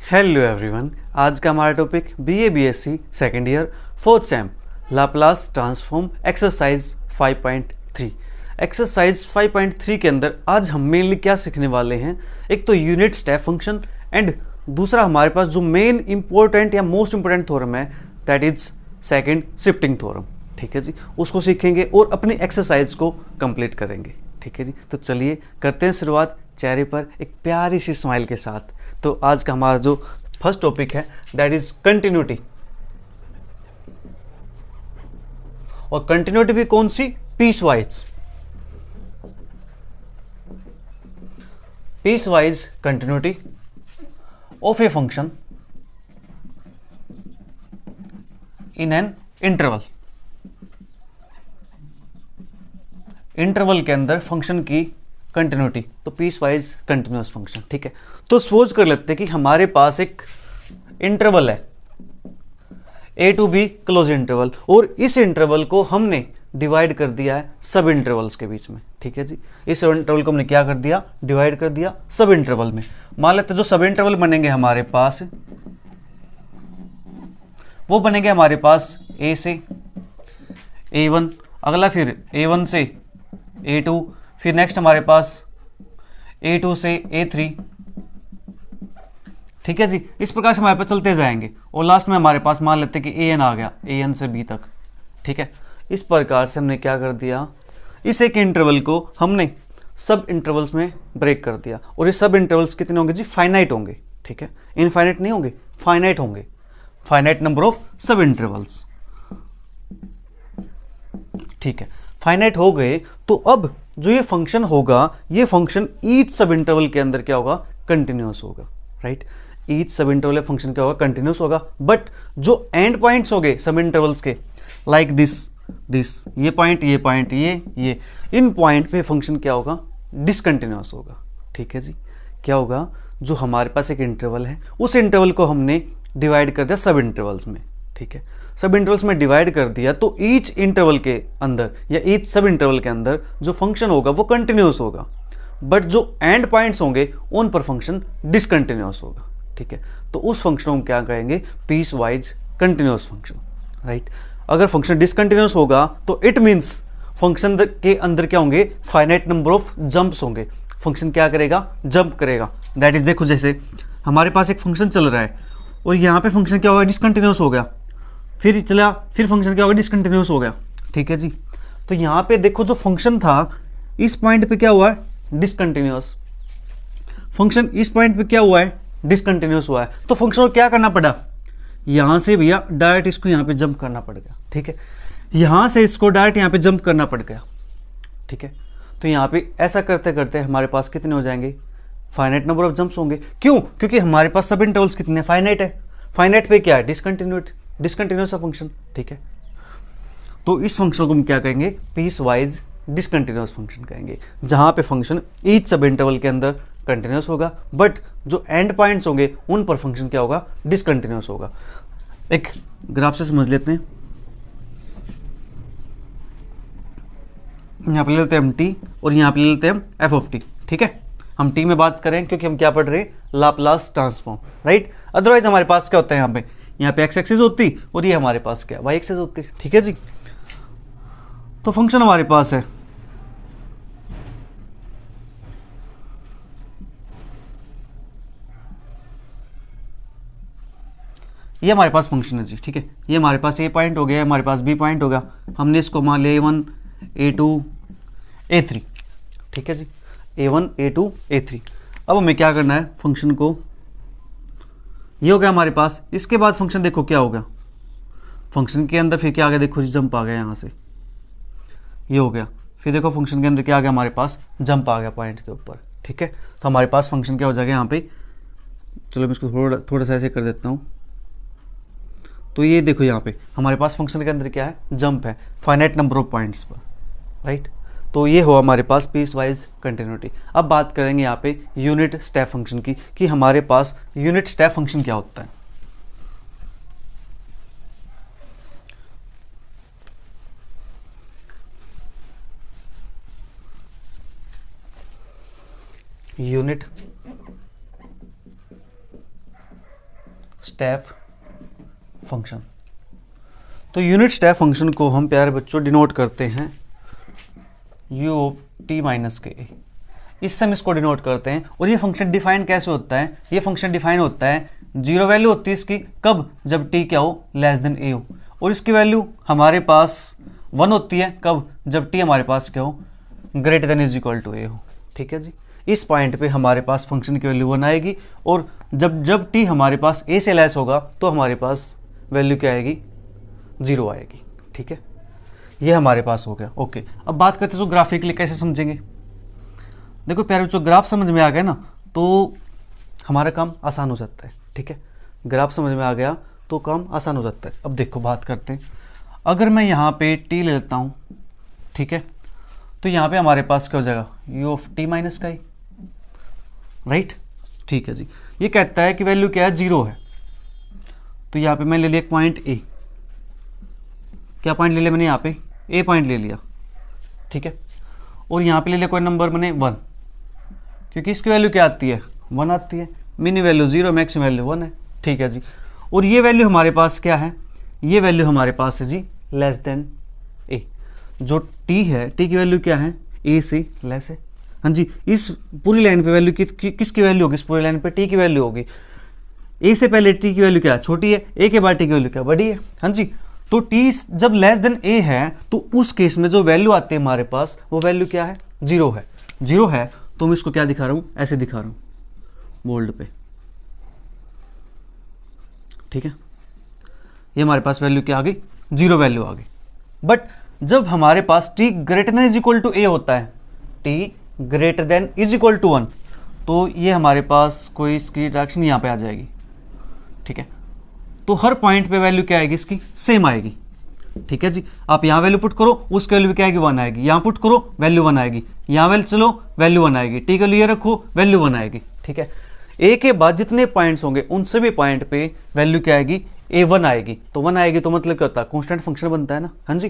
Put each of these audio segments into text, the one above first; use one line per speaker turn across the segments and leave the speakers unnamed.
Hello everyone, आज का हमारा topic BA BSc second year fourth same Laplace transform exercise 5.3। Exercise 5.3 के अंदर आज हम मेनली क्या सीखने वाले हैं, एक तो यूनिट स्टेप फंक्शन एंड दूसरा हमारे पास जो मेन इंपॉर्टेंट या मोस्ट इंपॉर्टेंट थ्योरम है that is second shifting theorem. ठीक है जी, उसको सीखेंगे और अपनी एक्सरसाइज को कंप्लीट करेंगे। ठीक है जी, तो चलिए करते हैं शुरुआत चेहरे पर एक प्यारी सी स्माइल के साथ। तो आज का हमारा जो फर्स्ट टॉपिक है दैट इज कंटिन्यूटी। और कंटिन्यूटी भी कौन सी? Piecewise continuity of a function in an interval के अंदर फंक्शन की कंटिन्यूटी, तो पीस वाइज कंटिन्यूअस फंक्शन। ठीक है, तो सपोज कर लेते हैं कि हमारे पास एक इंटरवल है ए टू बी क्लोज इंटरवल, और इस इंटरवल को हमने डिवाइड कर दिया है सब इंटरवल्स के बीच में। ठीक है जी, इस इंटरवल को हमने क्या कर दिया? डिवाइड कर दिया सब इंटरवल में। मान लेते जो सब इंटरवल बनेंगे हमारे पास, वो बनेंगे हमारे पास ए से A1, अगला फिर A1 से A2, फिर नेक्स्ट हमारे पास A2 से A3। ठीक है जी, इस प्रकार से हमारे पास चलते जाएंगे और लास्ट में हमारे पास मान लेते हैं कि AN आ गया, AN से B तक। ठीक है, इस प्रकार से हमने क्या कर दिया, इस एक इंटरवल को हमने सब इंटरवल्स में ब्रेक कर दिया। और ये सब इंटरवल्स कितने होंगे जी? फाइनाइट होंगे। ठीक है, इनफाइनाइट नहीं होंगे, फाइनाइट होंगे, फाइनाइट नंबर ऑफ सब इंटरवल्स। ठीक है, फाइनाइट हो गए तो अब जो ये फंक्शन होगा, ये फंक्शन ईच सब इंटरवल के अंदर क्या होगा? कंटिन्यूअस होगा। राइट, ईच सब इंटरवल फंक्शन क्या होगा? कंटिन्यूअस होगा। बट जो एंड पॉइंट्स होंगे सब इंटरवल्स के, लाइक दिस ये पॉइंट, ये पॉइंट, ये इन पॉइंट पे फंक्शन क्या होगा? डिसकंटिन्यूअस होगा। ठीक है जी, क्या होगा? जो हमारे पास एक इंटरवल है, उस इंटरवल को हमने डिवाइड कर दिया सब इंटरवल्स में। ठीक है, सब इंटरवल्स में डिवाइड कर दिया तो ईच इंटरवल के अंदर या ईच सब इंटरवल के अंदर जो फंक्शन होगा वो कंटिन्यूअस होगा, बट जो एंड पॉइंट्स होंगे उन पर फंक्शन डिसकंटिन्यूअस होगा। ठीक है, तो उस फंक्शन को हम क्या कहेंगे? Piece wise continuous function. Right, अगर फंक्शन डिसकंटिन्यूअस होगा तो इट मीन्स फंक्शन के अंदर क्या होंगे? फाइनाइट नंबर ऑफ जंप्स होंगे। फंक्शन क्या करेगा? जंप करेगा। दैट इज, देखो जैसे हमारे पास एक फंक्शन चल रहा है और यहाँ पे फंक्शन क्या होगा? डिसकंटिन्यूअस हो गया, फिर चला, फिर फंक्शन क्या होगा? डिसकंटिन्यूअस हो गया। ठीक है जी, तो यहाँ पे देखो जो फंक्शन था इस पॉइंट पे क्या हुआ है? डिसकंटिन्यूअस। फंक्शन इस पॉइंट पे क्या हुआ है? डिसकंटिन्यूअस हुआ है। तो फंक्शन को क्या करना पड़ा? यहाँ से भैया डायरेक्ट इसको यहाँ पे जंप करना पड़ गया। ठीक है, यहाँ से इसको डायरेक्ट यहाँ पे जंप करना पड़ गया। ठीक है, तो यहाँ पे ऐसा करते करते हमारे पास कितने हो जाएंगे? फाइनाइट नंबर ऑफ जंप्स होंगे। क्यों? क्योंकि हमारे पास सब इंटरवल्स कितने? फाइनाइट है। फाइनाइट पे क्या है? Discontinuous function. ठीक है, तो इस फंक्शन को हम क्या कहेंगे? पीस वाइज डिसकंटिन्यूअस फंक्शन कहेंगे, जहां पे फंक्शन ईच सब इंटरवल के अंदर कंटिन्यूअस होगा, बट जो एंड पॉइंट्स होंगे उन पर फंक्शन क्या होगा? डिसकंटिन्यूअस होगा। एक ग्राफ से समझ लेते हैं। यहां पे ले लेते हैं हम टी और यहां पे ले लेते हैं हम एफ ऑफ टी। ठीक है, हम टी में बात करें क्योंकि हम क्या पढ़ रहे हैं? Laplace transform. राइट, अदरवाइज हमारे पास क्या होता है? यहाँ पे एक्स एक्सिस होती और ये हमारे पास क्या? वाई एक्सिस होती। ठीक है जी, तो फंक्शन हमारे पास है ये हमारे पास फंक्शन है जी। ठीक है, ये हमारे पास ए पॉइंट हो गया, हमारे पास बी पॉइंट होगा। हमने इसको मान लिया A1 A2 A3। ठीक है जी, A1 A2 A3। अब हमें क्या करना है? फंक्शन को, ये हो गया हमारे पास। इसके बाद फंक्शन देखो क्या होगा? फंक्शन के अंदर फिर क्या आ गया? देखो जी, जंप आ गया यहाँ से, ये हो गया। फिर देखो फंक्शन के अंदर क्या आ गया? हमारे पास जंप आ गया पॉइंट के ऊपर। ठीक है, तो हमारे पास फंक्शन क्या हो जाएगा यहाँ पे? चलो मैं इसको थोड़ा सा ऐसे कर देता हूँ। तो ये देखो यहाँ पे हमारे पास फंक्शन के अंदर क्या है? जंप है, फाइनाइट नंबर ऑफ पॉइंट्स पर। राइट, तो ये हो हमारे पास पीस वाइज कंटिन्यूटी। अब बात करेंगे यहाँ पे यूनिट स्टेप फंक्शन की, कि हमारे पास यूनिट स्टेप फंक्शन क्या होता है। Unit step function. तो यूनिट स्टेप फंक्शन को हम प्यारे बच्चों डिनोट करते हैं u ऑफ t माइनस के। इससे हम इसको डिनोट करते हैं। और ये फंक्शन डिफाइन कैसे होता है? ये फंक्शन डिफाइन होता है, जीरो वैल्यू होती है इसकी कब? जब t क्या हो? लेस देन a हो। और इसकी वैल्यू हमारे पास 1 होती है कब? जब t हमारे पास क्या हो? Greater than is equal to a हो। ठीक है जी, इस पॉइंट पे हमारे पास फंक्शन की वैल्यू 1 आएगी। और जब t हमारे पास a से लेस होगा तो हमारे पास वैल्यू क्या आएगी? 0 आएगी। ठीक है, ये हमारे पास हो गया। ओके, अब बात करते हैं तो ग्राफिकली कैसे समझेंगे। देखो प्यारे बच्चों, ग्राफ समझ में आ गया ना तो हमारा काम आसान हो जाता है। ठीक है, ग्राफ समझ में आ गया तो काम आसान हो जाता है। अब देखो बात करते हैं, अगर मैं यहाँ पे t ले लेता हूँ, ठीक है, तो यहाँ पे हमारे पास क्या हो जाएगा? u ऑफ t माइनस का ही, राइट। ठीक है जी, ये कहता है कि वैल्यू क्या है? 0 है। तो यहाँ पे मैं ले लिया एक पॉइंट a। क्या पॉइंट ले लिया मैंने? यहाँ पे a पॉइंट ले लिया। ठीक है, और यहाँ पे ले लिया कोई नंबर मैंने 1, क्योंकि इसकी वैल्यू क्या आती है? 1 आती है। मिनी वैल्यू 0, मैक्सिमम वैल्यू 1 है। ठीक है जी, और ये वैल्यू हमारे पास क्या है? ये वैल्यू हमारे पास है जी लेस देन a। जो t है, t की वैल्यू क्या है? a से लेस है। हाँ जी, इस पूरी लाइन पे वैल्यू किसकी वैल्यू होगी? इस पूरी लाइन पे t की वैल्यू होगी। a से पहले t की वैल्यू क्या है? छोटी है। a के बाद t की वैल्यू क्या? बड़ी है। हाँ जी, तो t जब लेस देन a है तो उस केस में जो वैल्यू आती है हमारे पास वो वैल्यू क्या है? 0 है। 0 है तो मैं इसको क्या दिखा रहा हूँ? ऐसे दिखा रहा हूँ बोल्ड पे। ठीक है, ये हमारे पास वैल्यू क्या आ गई? 0 वैल्यू आ गई। बट जब हमारे पास t greater than is equal to a होता है, t greater than is equal to 1, तो ये हमारे पास कोई इसकी डायरेक्शन यहाँ पे आ जाएगी। ठीक है, तो हर पॉइंट पे वैल्यू क्या आएगी? इसकी सेम आएगी। ठीक है जी, आप यहाँ वैल्यू पुट करो, उसकी वैल्यू क्या आएगी? 1 आएगी। यहाँ पुट करो, वैल्यू 1 आएगी। यहाँ वैल्यू चलो, वैल्यू 1 आएगी। ठीक है, ये रखो, वैल्यू 1 आएगी। ठीक है, a के बाद जितने पॉइंट्स होंगे उन सभी पॉइंट पे वैल्यू क्या आएगी? a1 आएगी। तो 1 आएगी तो मतलब क्या होता है? कांस्टेंट फंक्शन बनता है ना। हाँ जी,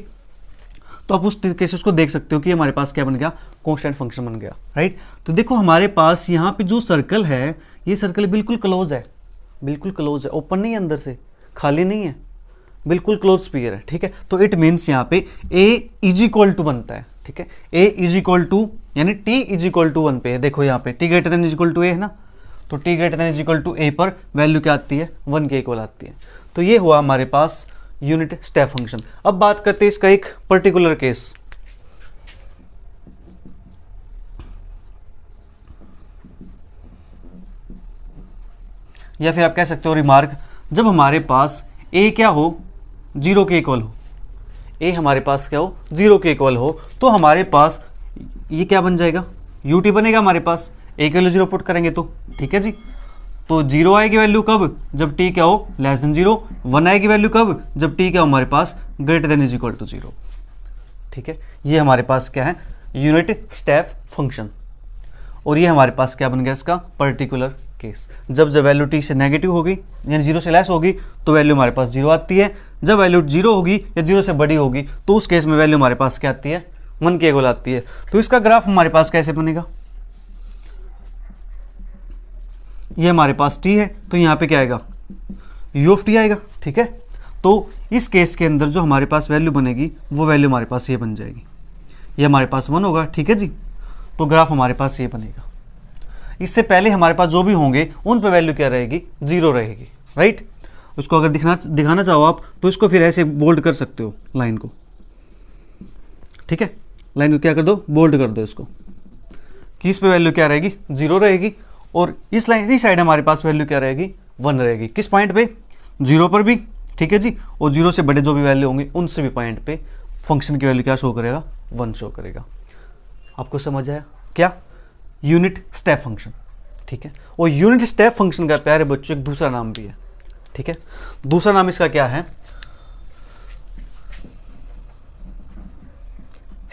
तो आप उस केसेस को देख सकते हो कि हमारे पास क्या बन गया? कांस्टेंट फंक्शन बन गया, राइट। तो देखो हमारे पास यहाँ पे जो सर्कल है, ये सर्कल बिल्कुल क्लोज है, बिल्कुल क्लोज है, ओपन नहीं है, अंदर से खाली नहीं है, बिल्कुल क्लोज स्फीयर है। ठीक है, तो इट मीन्स यहाँ पे a इज इक्वल टू बनता है। ठीक है, a इज इक्वल टू यानी t इज इक्वल टू 1 पे है। देखो यहाँ पे t greater than is equal to a है ना, तो t greater than is equal to a पर वैल्यू क्या आती है? 1 के इक्वल आती है। तो ये हुआ हमारे पास यूनिट स्टेप फंक्शन। अब बात करते हैं इसका एक पर्टिकुलर केस। या फिर आप कह सकते हो रिमार्क, जब हमारे पास a क्या हो? 0 के इक्वल हो। a हमारे पास क्या हो? 0 के इक्वल हो, तो हमारे पास ये क्या बन जाएगा? ut बनेगा हमारे पास। a के लिए 0 पुट करेंगे तो। ठीक है जी, तो 0 आएगी वैल्यू कब? जब t क्या हो? Less than 0। 1 आएगी वैल्यू कब? जब t क्या हो हमारे पास? Greater than is equal to 0। ठीक है, ये हमारे पास क्या है? Unit step function. और ये हमारे पास क्या बन गया? इसका पर्टिकुलर केस। जब वैल्यू t से नेगेटिव होगी यानी 0 से लेस होगी तो वैल्यू हमारे पास 0 आती है। जब वैल्यू 0 होगी या 0 से बड़ी होगी तो उस केस में वैल्यू हमारे पास क्या आती है? 1 के इक्वल आती है। तो इसका ग्राफ हमारे पास कैसे बनेगा? ये हमारे पास t है तो यहाँ पे क्या आएगा? u ऑफ t आएगा। ठीक है, तो इस केस के अंदर जो हमारे पास वैल्यू बनेगी वो वैल्यू हमारे पास ये बन जाएगी। ये हमारे पास 1 होगा। ठीक है जी, तो ग्राफ हमारे पास ये बनेगा। इससे पहले हमारे पास जो भी होंगे उन पे वैल्यू क्या रहेगी? 0 रहेगी, राइट। उसको अगर दिखाना चाहो आप तो इसको फिर ऐसे बोल्ड कर सकते हो लाइन को। ठीक है, लाइन को क्या कर दो? बोल्ड कर दो इसको, कि इस पे वैल्यू क्या रहेगी? 0 रहेगी। और इस लाइन इस साइड हमारे पास वैल्यू क्या रहेगी? 1 रहेगी। किस पॉइंट पे? 0 पर भी। ठीक है जी, और 0 से बड़े जो भी वैल्यू होंगे उन सभी पॉइंट पे फंक्शन की वैल्यू क्या शो करेगा? 1 शो करेगा। आपको समझ आया क्या? Unit step function. ठीक है, और यूनिट स्टेप फंक्शन का प्यारे बच्चों एक दूसरा नाम भी है। ठीक है, दूसरा नाम इसका क्या है?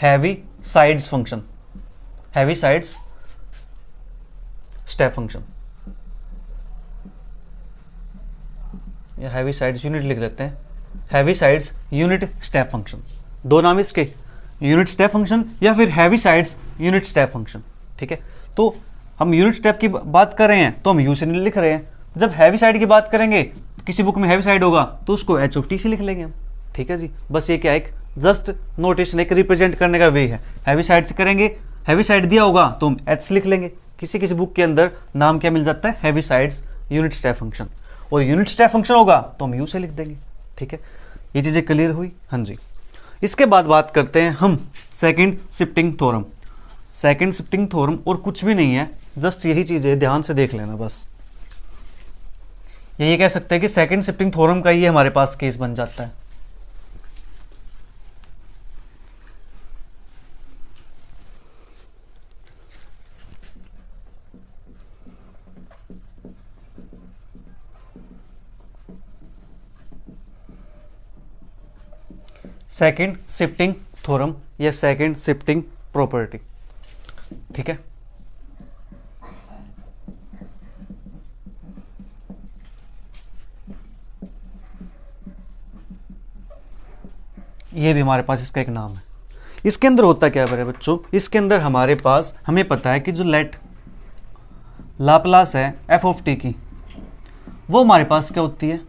Heavy sides function, heavy sides step function, या हैवी साइड्स यूनिट लिख लेते हैं, heavy sides unit step function. दो नाम इसके, यूनिट स्टेप फंक्शन या फिर heavy sides unit step function. ठीक है, तो हम यूनिट स्टेप की बात कर रहे हैं तो हम यू से लिख रहे हैं, जब हैवी साइड की बात करेंगे किसी बुक में हैवी साइड होगा तो उसको एच ऑफ टी से लिख लेंगे हम, ठीक है जी। बस ये क्या एक जस्ट नोटेशन, एक रिप्रेजेंट करने का वे है। हैवी साइड से करेंगे, हैवी साइड दिया होगा तो हम एच से लिख लेंगे। किसी किसी बुक के अंदर नाम क्या मिल जाता है, heavy sides unit step function, और यूनिट स्टेप फंक्शन होगा तो हम यू से लिख देंगे, ठीक है। ये चीज़ें क्लियर हुई, हाँ जी। इसके बाद बात करते हैं हम second shifting theorem. Second shifting theorem और कुछ भी नहीं है, जस्ट यही चीज़ ध्यान से देख लेना बस। ये कह सकते हैं कि सेकंड शिफ्टिंग थ्योरम का ये हमारे पास केस बन जाता है। सेकंड शिफ्टिंग थ्योरम या सेकंड शिफ्टिंग प्रॉपर्टी, ठीक है। ये भी हमारे पास इसका एक नाम है। इसके अंदर होता क्या है मेरे बच्चों, इसके अंदर हमारे पास हमें पता है कि जो लेट लाप्लास है एफ ऑफ टी की, वो हमारे पास क्या होती है,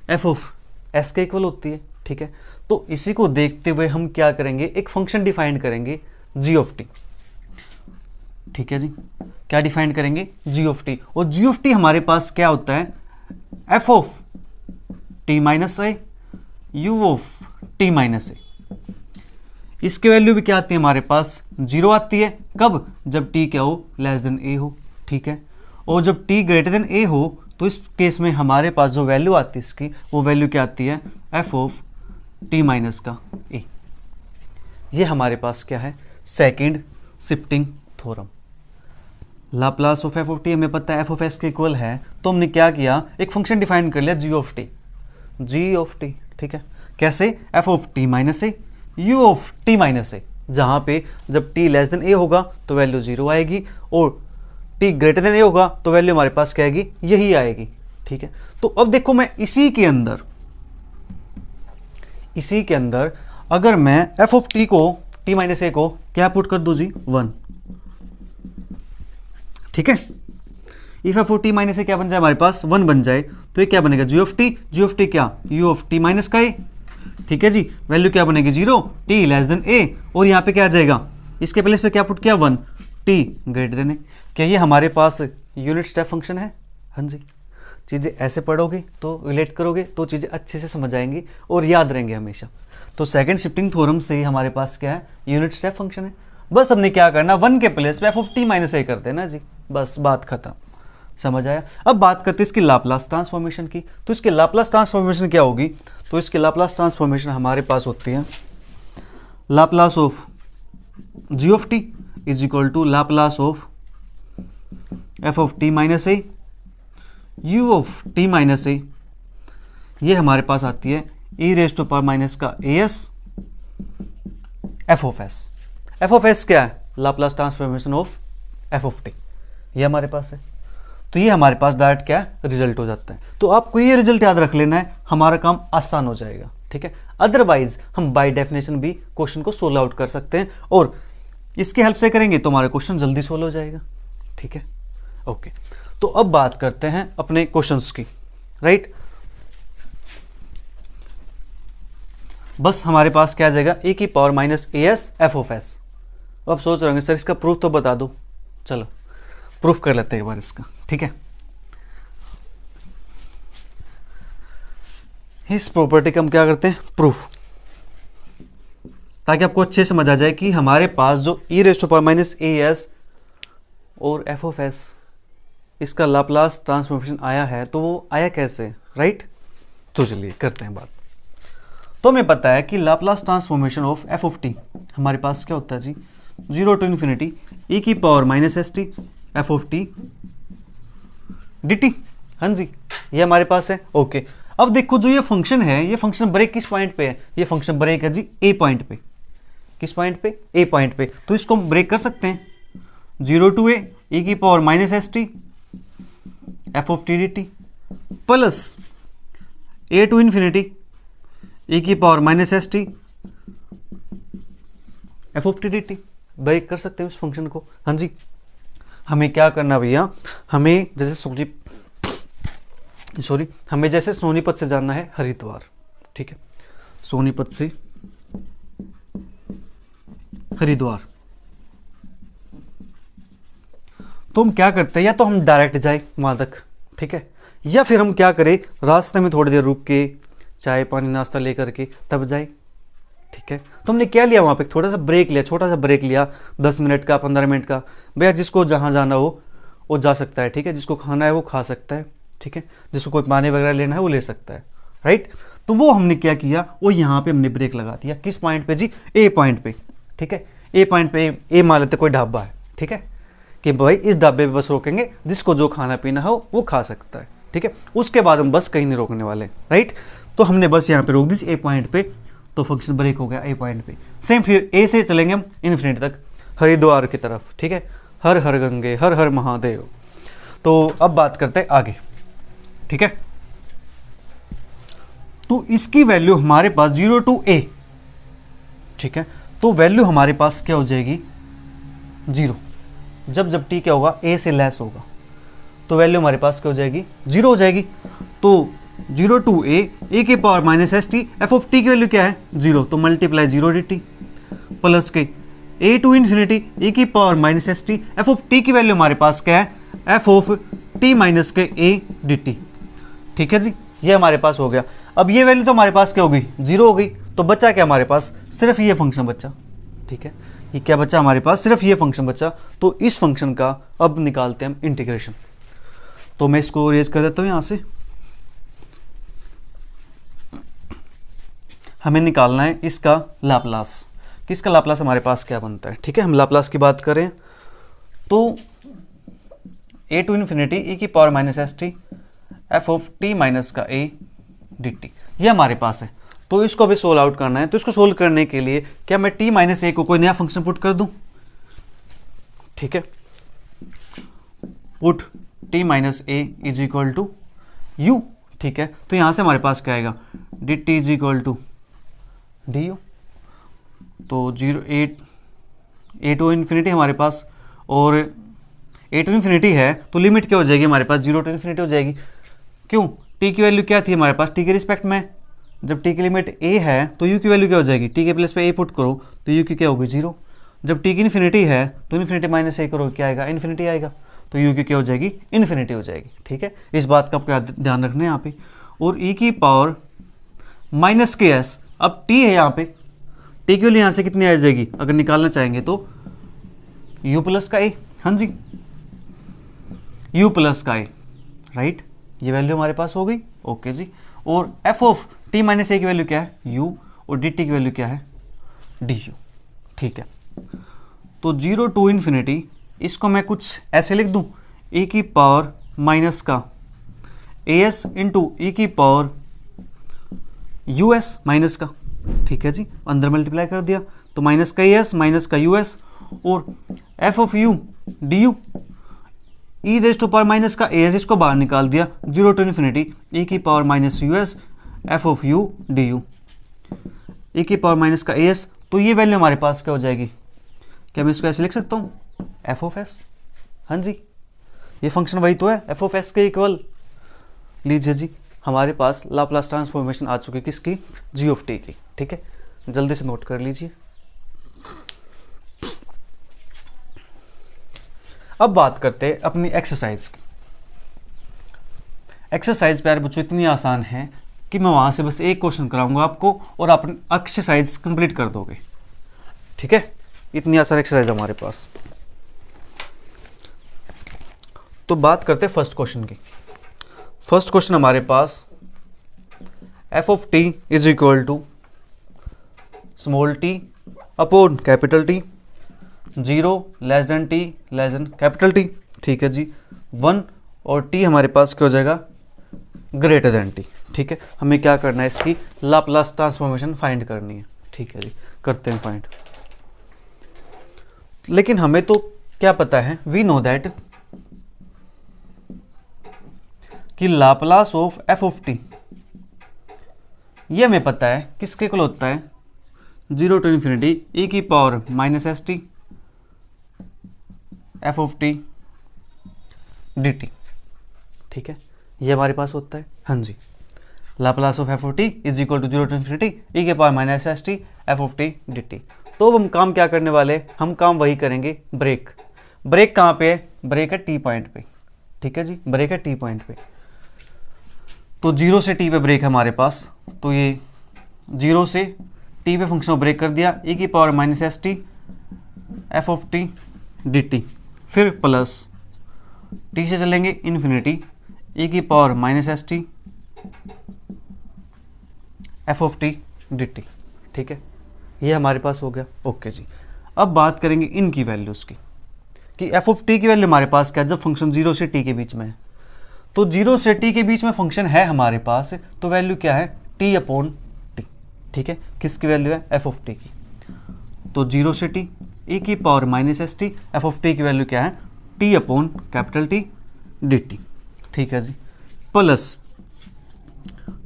एफ ऑफ एस के इक्वल होती है, ठीक है। तो इसी को देखते हुए हम क्या करेंगे, एक फंक्शन डिफाइन करेंगे जी ऑफ टी, ठीक है जी। क्या डिफाइन करेंगे, जी ऑफ टी। और जी ऑफ टी हमारे पास क्या होता है, F of T minus A U of T minus A. इसकी वैल्यू भी क्या आती है हमारे पास, जीरो आती है। कब, जब टी क्या हो, लेस देन ए हो, ठीक है। और जब टी ग्रेटर देन ए हो तो इस केस में हमारे पास जो वैल्यू आती है इसकी, वो वैल्यू क्या आती है, एफ ऑफ टी माइनस का ए। ये हमारे पास क्या है, second shifting theorem. Laplace of F of T हमें पता है एफ ऑफ एस के इक्वल है, तो हमने क्या किया, एक फंक्शन डिफाइन कर लिया G of T, G of T, ठीक है। कैसे, F of T minus A U of T minus A, जहां पे जब टी लेस देन ए होगा तो वैल्यू जीरो आएगी, और टी ग्रेटर देन ए होगा तो वैल्यू हमारे पास क्या आएगी, यही आएगी, ठीक है। तो अब देखो मैं इसी के अंदर अगर मैं एफ ऑफ टी को, टी माइनस ए को क्या पुट कर दूं जी, 1, ठीक है। If F of T minus A क्या बन जाए हमारे पास, 1 बन जाए, तो ये क्या बनेगा, जी ऑफ टी क्या, यू ऑफ टी माइनस का ए, ठीक है जी। वैल्यू क्या बनेगी, 0, टी लेस देन ए, और यहाँ पे क्या आ जाएगा, इसके प्लेस पे क्या पुट किया, 1, टी ग्रेटर देन ए। क्या ये हमारे पास यूनिट स्टेप फंक्शन है, हाँ जी। चीज़ें ऐसे पढ़ोगे तो रिलेट करोगे तो चीज़ें अच्छे से समझ आएंगी और याद रहेंगे हमेशा। तो सेकंड शिफ्टिंग थ्योरम से ही हमारे पास क्या है, यूनिट स्टेप फंक्शन है। बस हमने क्या करना, 1 के प्लेस पे एफ ऑफ टी माइनस ए कर देना जी, बस बात खत्म, समझ आया। अब बात करते हैं इसकी लाप्लास ट्रांसफॉर्मेशन की। तो इसकी लाप्लास ट्रांसफॉर्मेशन क्या होगी, तो इसकी लाप्लास ट्रांसफॉर्मेशन हमारे पास होती है Laplace of ji of T is equal to Laplace of F of T minus A U of T minus A. ये हमारे पास आती है ई रेज टू पावर माइनस का A S F of S. F of S क्या है, Laplace transformation of F of T, ये हमारे पास है। तो ये हमारे पास डायरेक्ट क्या है, रिजल्ट हो जाता है। तो आपको ये रिजल्ट याद रख लेना है, हमारा काम आसान हो जाएगा, ठीक है। अदरवाइज हम बाय डेफिनेशन भी क्वेश्चन को सोल्व आउट कर सकते हैं, और इसकी हेल्प से करेंगे तो हमारा क्वेश्चन जल्दी सोल्व हो जाएगा, ठीक है। ओके, तो अब बात करते हैं अपने क्वेश्चंस की, राइट। बस हमारे पास क्या आ जाएगा, ए की power minus a S F of S. अब सोच रहे होंगे सर इसका प्रूफ तो बता दो, चलो प्रूफ कर लेते हैं एक बार इसका, ठीक है। इस प्रॉपर्टी का हम क्या करते हैं, प्रूफ, ताकि आपको अच्छे से समझ आ जाए कि हमारे पास जो e raise to power minus a s और एफ ऑफ एस, इसका लाप्लास ट्रांसफॉर्मेशन आया है, तो वो आया कैसे, राइट। तो चलिए करते हैं बात। तो हमें पता है कि Laplace transformation of F of t हमारे पास क्या होता है जी, 0 टू इन्फिनिटी ई की power minus S T F of T D T, हाँ जी, ये हमारे पास है। ओके, अब देखो जो ये फंक्शन है, ये फंक्शन ब्रेक किस पॉइंट पे है, ये फंक्शन ब्रेक है जी ए पॉइंट पे। किस पॉइंट पे, ए पॉइंट पे। तो इसको हम ब्रेक कर सकते हैं, 0 टू ए की power minus S T F of T D T plus A to infinity A की power minus S T F of T D T. Break कर सकते हैं इस फंक्शन को, हाँ जी। हमें क्या करना भैया, हमें जैसे सोचिए सॉरी, हमें जैसे सोनीपत से जाना है हरिद्वार, ठीक है, सोनीपत से हरिद्वार, तो हम क्या करते हैं, या तो हम डायरेक्ट जाए वहां तक, ठीक है, या फिर हम क्या करें, रास्ते में थोड़ी देर रुक के चाय पानी नाश्ता लेकर के तब जाए, ठीक है। तो हमने क्या लिया वहाँ पे, थोड़ा सा ब्रेक लिया, छोटा सा ब्रेक लिया, 10 मिनट का, 15 मिनट का, भैया जिसको जहाँ जाना हो वो जा सकता है, ठीक है, जिसको खाना है वो खा सकता है, ठीक है, जिसको कोई पानी वगैरह लेना है वो ले सकता है, राइट। तो वो हमने क्या किया, वो यहाँ पे हमने ब्रेक लगा दिया, किस पॉइंट पे जी, ए पॉइंट पे, ठीक है, ए पॉइंट पे, ए मान लेते कोई ढाबा है, ठीक है, कि भाई इस ढाबे पे बस रोकेंगे, जिसको जो खाना पीना हो वो खा सकता है, ठीक है, उसके बाद हम बस कहीं नहीं रोकने वाले, राइट। तो हमने बस यहाँ पे रोक दी ए पॉइंट पे, तो फंक्शन ब्रेक हो गया ए पॉइंट पे। सेम फिर ए से चलेंगे हम इन्फिनिटी तक, हरिद्वार की तरफ, ठीक है, हर हर गंगे हर हर महादेव। तो अब बात करते हैं आगे, ठीक है। तो इसकी वैल्यू हमारे पास 0 to a, ठीक है, तो वैल्यू हमारे पास क्या हो जाएगी 0, जब t क्या होगा, a से लेस होगा, तो वैल्यू हमारे पास क्या हो जाएगी 0 हो जाएगी। तो 0 to a के power minus S T, F of t की वैल्यू क्या है 0, तो मल्टीप्लाई 0 dt प्लस के a टू इन्फिनिटी e की power minus S T, F of t की वैल्यू हमारे पास क्या है, एफ ऑफ टी माइनस के a dt, ठीक है जी, ये हमारे पास हो गया। अब ये वैल्यू तो हमारे पास क्या हो गई 0 हो गई, तो बचा क्या हमारे पास, सिर्फ ये फंक्शन बचा, ठीक है, ये क्या बचा हमारे पास, सिर्फ ये फंक्शन बचा। तो इस फंक्शन का अब निकालते हैं हम इंटीग्रेशन। तो मैं इसको रेज कर देता हूँ यहाँ से, हमें निकालना है इसका लाप्लास, किसका लाप्लास हमारे पास क्या बनता है, ठीक है। हम लाप्लास की बात करें तो a टू इन्फिनिटी e की power minus S T, F of T minus का a dt, ये हमारे पास है। तो इसको अभी सोल्व आउट करना है, तो इसको सोल्व करने के लिए क्या मैं t माइनस ए को कोई नया फंक्शन पुट कर दूं, ठीक है, put t minus a is equal to u, ठीक है। तो यहां से हमारे पास क्या आएगा, d t is equal to d u, तो 0 ए टू इन्फिनिटी हमारे पास, और ए टू इन्फिनिटी है तो लिमिट क्या हो जाएगी हमारे पास 0 टू इन्फिनिटी हो जाएगी। क्यों, टी की वैल्यू क्या थी हमारे पास, टी के रिस्पेक्ट में, जब टी की लिमिट ए है तो यू की वैल्यू क्या हो जाएगी, टी के प्लेस पे ए पुट करो तो यू की क्या होगी 0, जब टी की इन्फिनिटी है तो इन्फिनिटी माइनस ए करो क्या आएगा, इन्फिनिटी आएगा, तो यू की क्या हो जाएगी, इन्फिनिटी हो जाएगी, ठीक है। इस बात का आपको ध्यान रखना है यहाँ पे। और ई की पावर माइनस के एस, अब टी है यहाँ पे, टी की वैल्यू यहाँ से कितनी आ जाएगी अगर निकालना चाहेंगे तो यू प्लस का ए, हाँ जी, यू प्लस का ए, राइट, ये वैल्यू हमारे पास हो गई, ओके जी। और एफ ऑफ टी माइनस ए की वैल्यू क्या है यू, और डी टी की वैल्यू क्या है डी यू, ठीक है। तो 0 टू इन्फिनिटी, इसको मैं कुछ ऐसे लिख दूं, e की पावर माइनस का ए एस इंटू ई की पावर यू एस माइनस का, ठीक है जी, अंदर मल्टीप्लाई कर दिया तो माइनस का ए एस माइनस का यू एस, और f of U D you, e raise to power minus का ए एस, इसको बाहर निकाल दिया, 0 टू इन्फिनिटी ई की power minus U S, F of U D you, E की पावर माइनस का ए एस। तो ये वैल्यू हमारे पास क्या हो जाएगी, क्या मैं इसको ऐसे लिख सकता हूँ एफ ऑफ एस, हाँ जी, ये फंक्शन वही तो है एफ ऑफ एस के इक्वल। लीजिए जी, हमारे पास लाप्लास ट्रांसफॉर्मेशन आ चुकी है किसकी, जी ऑफ टी की, ठीक है, जल्दी से नोट कर लीजिए। अब बात करते हैं अपनी एक्सरसाइज की। एक्सरसाइज प्यारे बच्चों इतनी आसान है कि मैं वहां से बस एक क्वेश्चन कराऊंगा आपको और आप एक्सरसाइज कंप्लीट कर दोगे, ठीक है, इतनी आसान एक्सरसाइज हमारे पास। तो बात करते हैं फर्स्ट क्वेश्चन की। फर्स्ट क्वेश्चन हमारे पास F of T is equal to small T upon capital T, 0 less than T less than capital T, ठीक है जी, 1 और टी हमारे पास क्या हो जाएगा ग्रेटर देन टी, ठीक है। हमें क्या करना है, इसकी लाप्लास ट्रांसफॉर्मेशन फाइंड करनी है, ठीक है जी, करते हैं फाइंड। लेकिन हमें तो क्या पता है, वी नो दैट कि Laplace of F of T, ये हमें पता है किसके इक्वल होता है 0 टू इन्फिनिटी ई की power minus S T F of T D T, ठीक है, ये हमारे पास होता है। हाँ जी, Laplace of F of T is equal to 0 to infinity E के power minus S T F of T D T. तो अब हम काम क्या करने वाले, हम काम वही करेंगे, ब्रेक। ब्रेक कहाँ पे है, ब्रेक है टी पॉइंट पे, ठीक है जी, ब्रेक है टी पॉइंट पे। तो 0 से टी पे ब्रेक है हमारे पास, तो ये 0 से टी पे फंक्शन ब्रेक कर दिया, ई की power minus S T F of T D T, फिर प्लस टी से चलेंगे इन्फिनिटी ई की power minus S T F of T D T, ठीक है, ये हमारे पास हो गया। ओके जी, अब बात करेंगे इनकी वैल्यूज़ की, कि एफ ऑफ टी की वैल्यू हमारे पास क्या है, जब फंक्शन 0 से टी के बीच में है। तो 0 से टी के बीच में फंक्शन है हमारे पास, तो वैल्यू क्या है, टी अपॉन टी, ठीक है, किसकी वैल्यू है, एफ ऑफ टी की। तो 0 से टी ई की power minus S T F of t की वैल्यू क्या है, T upon capital T D T, ठीक है जी, प्लस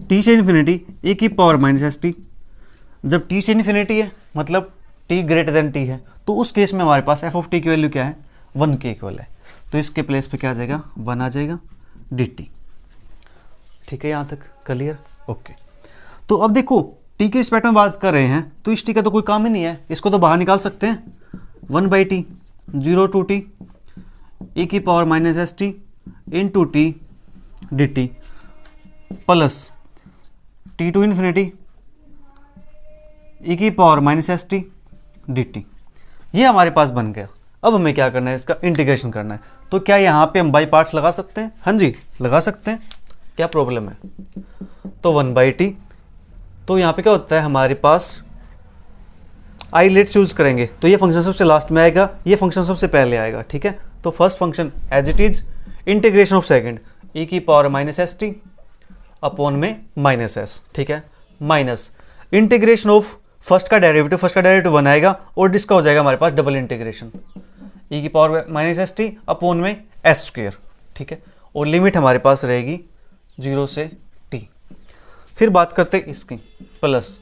टी से इन्फिनिटी ई की पावर माइनस एस टी। जब टी से इन्फिनिटी है मतलब टी ग्रेटर देन टी है, तो उस केस में हमारे पास एफ ऑफ टी की वैल्यू क्या है, 1 के इक्वल है, तो इसके प्लेस पे क्या आ जाएगा, 1 आ जाएगा डी टी, ठीक है, यहाँ तक क्लियर। ओके, तो अब देखो टी के रिस्पेक्ट में बात कर रहे हैं, तो इस टी का तो कोई काम ही नहीं है, इसको तो बाहर निकाल सकते हैं, 1/t 0 टू टी ई की power minus S T into T D T plus T to infinity E की power minus S T D T, ये हमारे पास बन गया। अब हमें क्या करना है, इसका इंटीग्रेशन करना है। तो क्या यहाँ पे हम बाई पार्ट्स लगा सकते हैं, हाँ जी लगा सकते हैं, क्या प्रॉब्लम है। तो 1/t, तो यहाँ पे क्या होता है हमारे पास, आई लेट्स यूज करेंगे, तो ये फंक्शन सबसे लास्ट में आएगा, ये फंक्शन सबसे पहले आएगा, ठीक है। तो first function as it is, integration of second E की power minus S T upon में माइनस एस, ठीक है, माइनस इंटीग्रेशन ऑफ फर्स्ट का डेरिवेटिव 1 आएगा, और इसका हो जाएगा हमारे पास डबल इंटीग्रेशन ई की power minus S T upon में एस स्क्वेयर, ठीक है, और लिमिट हमारे पास रहेगी 0 से टी। फिर बात करते हैं इसकी, प्लस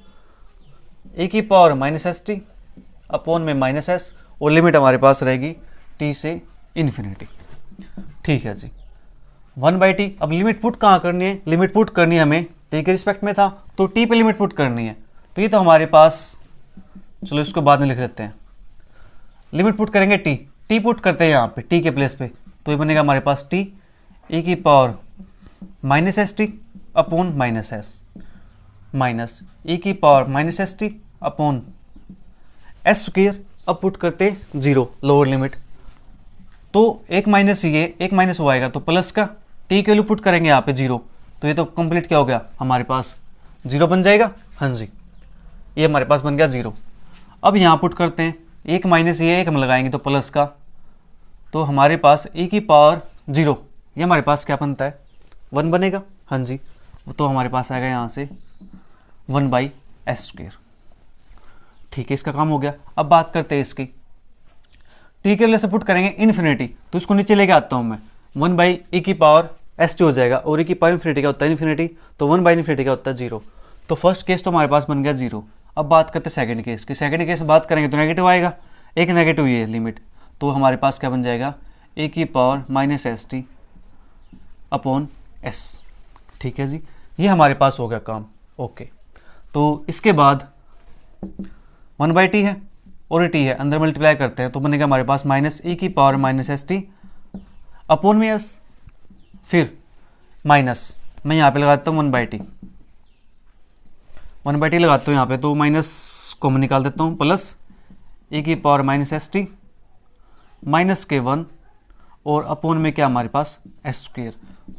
ए की power minus S T upon में माइनस एस, और लिमिट हमारे पास रहेगी टी से इन्फिनिटी, ठीक है जी, 1/t। अब लिमिट पुट कहाँ करनी है, लिमिट पुट करनी है हमें टी के रिस्पेक्ट में था, तो टी पे लिमिट पुट करनी है, तो ये तो हमारे पास, चलो इसको बाद में लिख लेते हैं, लिमिट पुट करेंगे टी पुट करते हैं यहाँ पे टी के प्लेस पे, तो ये बनेगा हमारे पास टी ई की power minus S T upon minus S, minus E की power minus S T upon S square. अब पुट करते 0 लोअर लिमिट, तो एक माइनस ये एक माइनस वो आएगा, तो प्लस का टी के वैल्यू पुट करेंगे यहाँ पे 0, तो ये तो कंप्लीट क्या हो गया हमारे पास, 0 बन जाएगा, हाँ जी, ये हमारे पास बन गया 0। अब यहाँ पुट करते हैं, एक माइनस ये एक हम लगाएंगे तो प्लस का, तो हमारे पास ई की पावर 0, ये हमारे पास क्या बनता है, 1 बनेगा, हाँ जी, तो हमारे पास आएगा यहाँ से 1/s², ठीक है, इसका काम हो गया। अब बात करते हैं इसकी, टी के वैल्यू से पुट करेंगे इन्फिनिटी, तो इसको नीचे लेके आता हूँ मैं, 1/e की पावर s हो जाएगा, और e की पावर इन्फिनिटी का होता है इन्फिनिटी, तो 1/इन्फिनिटी का होता है 0, तो फर्स्ट केस तो हमारे पास बन गया 0। अब बात करते हैं सेकंड केस की, सेकंड केस बात करेंगे तो नेगेटिव आएगा, एक नेगेटिव ये लिमिट, तो हमारे पास क्या बन जाएगा, ए की power minus S T upon S, ठीक है जी, ये हमारे पास हो गया काम। ओके, तो इसके बाद 1/t है और t है, अंदर मल्टीप्लाई करते हैं तो बनेगा हमारे पास माइनस ई की power minus S T upon में एस, फिर माइनस मैं यहाँ पे लगाता हूँ 1/t लगाता हूँ यहाँ पे, तो माइनस को मैं निकाल देता हूँ, प्लस ए की power minus S t minus के 1 और अपॉन में क्या हमारे पास s²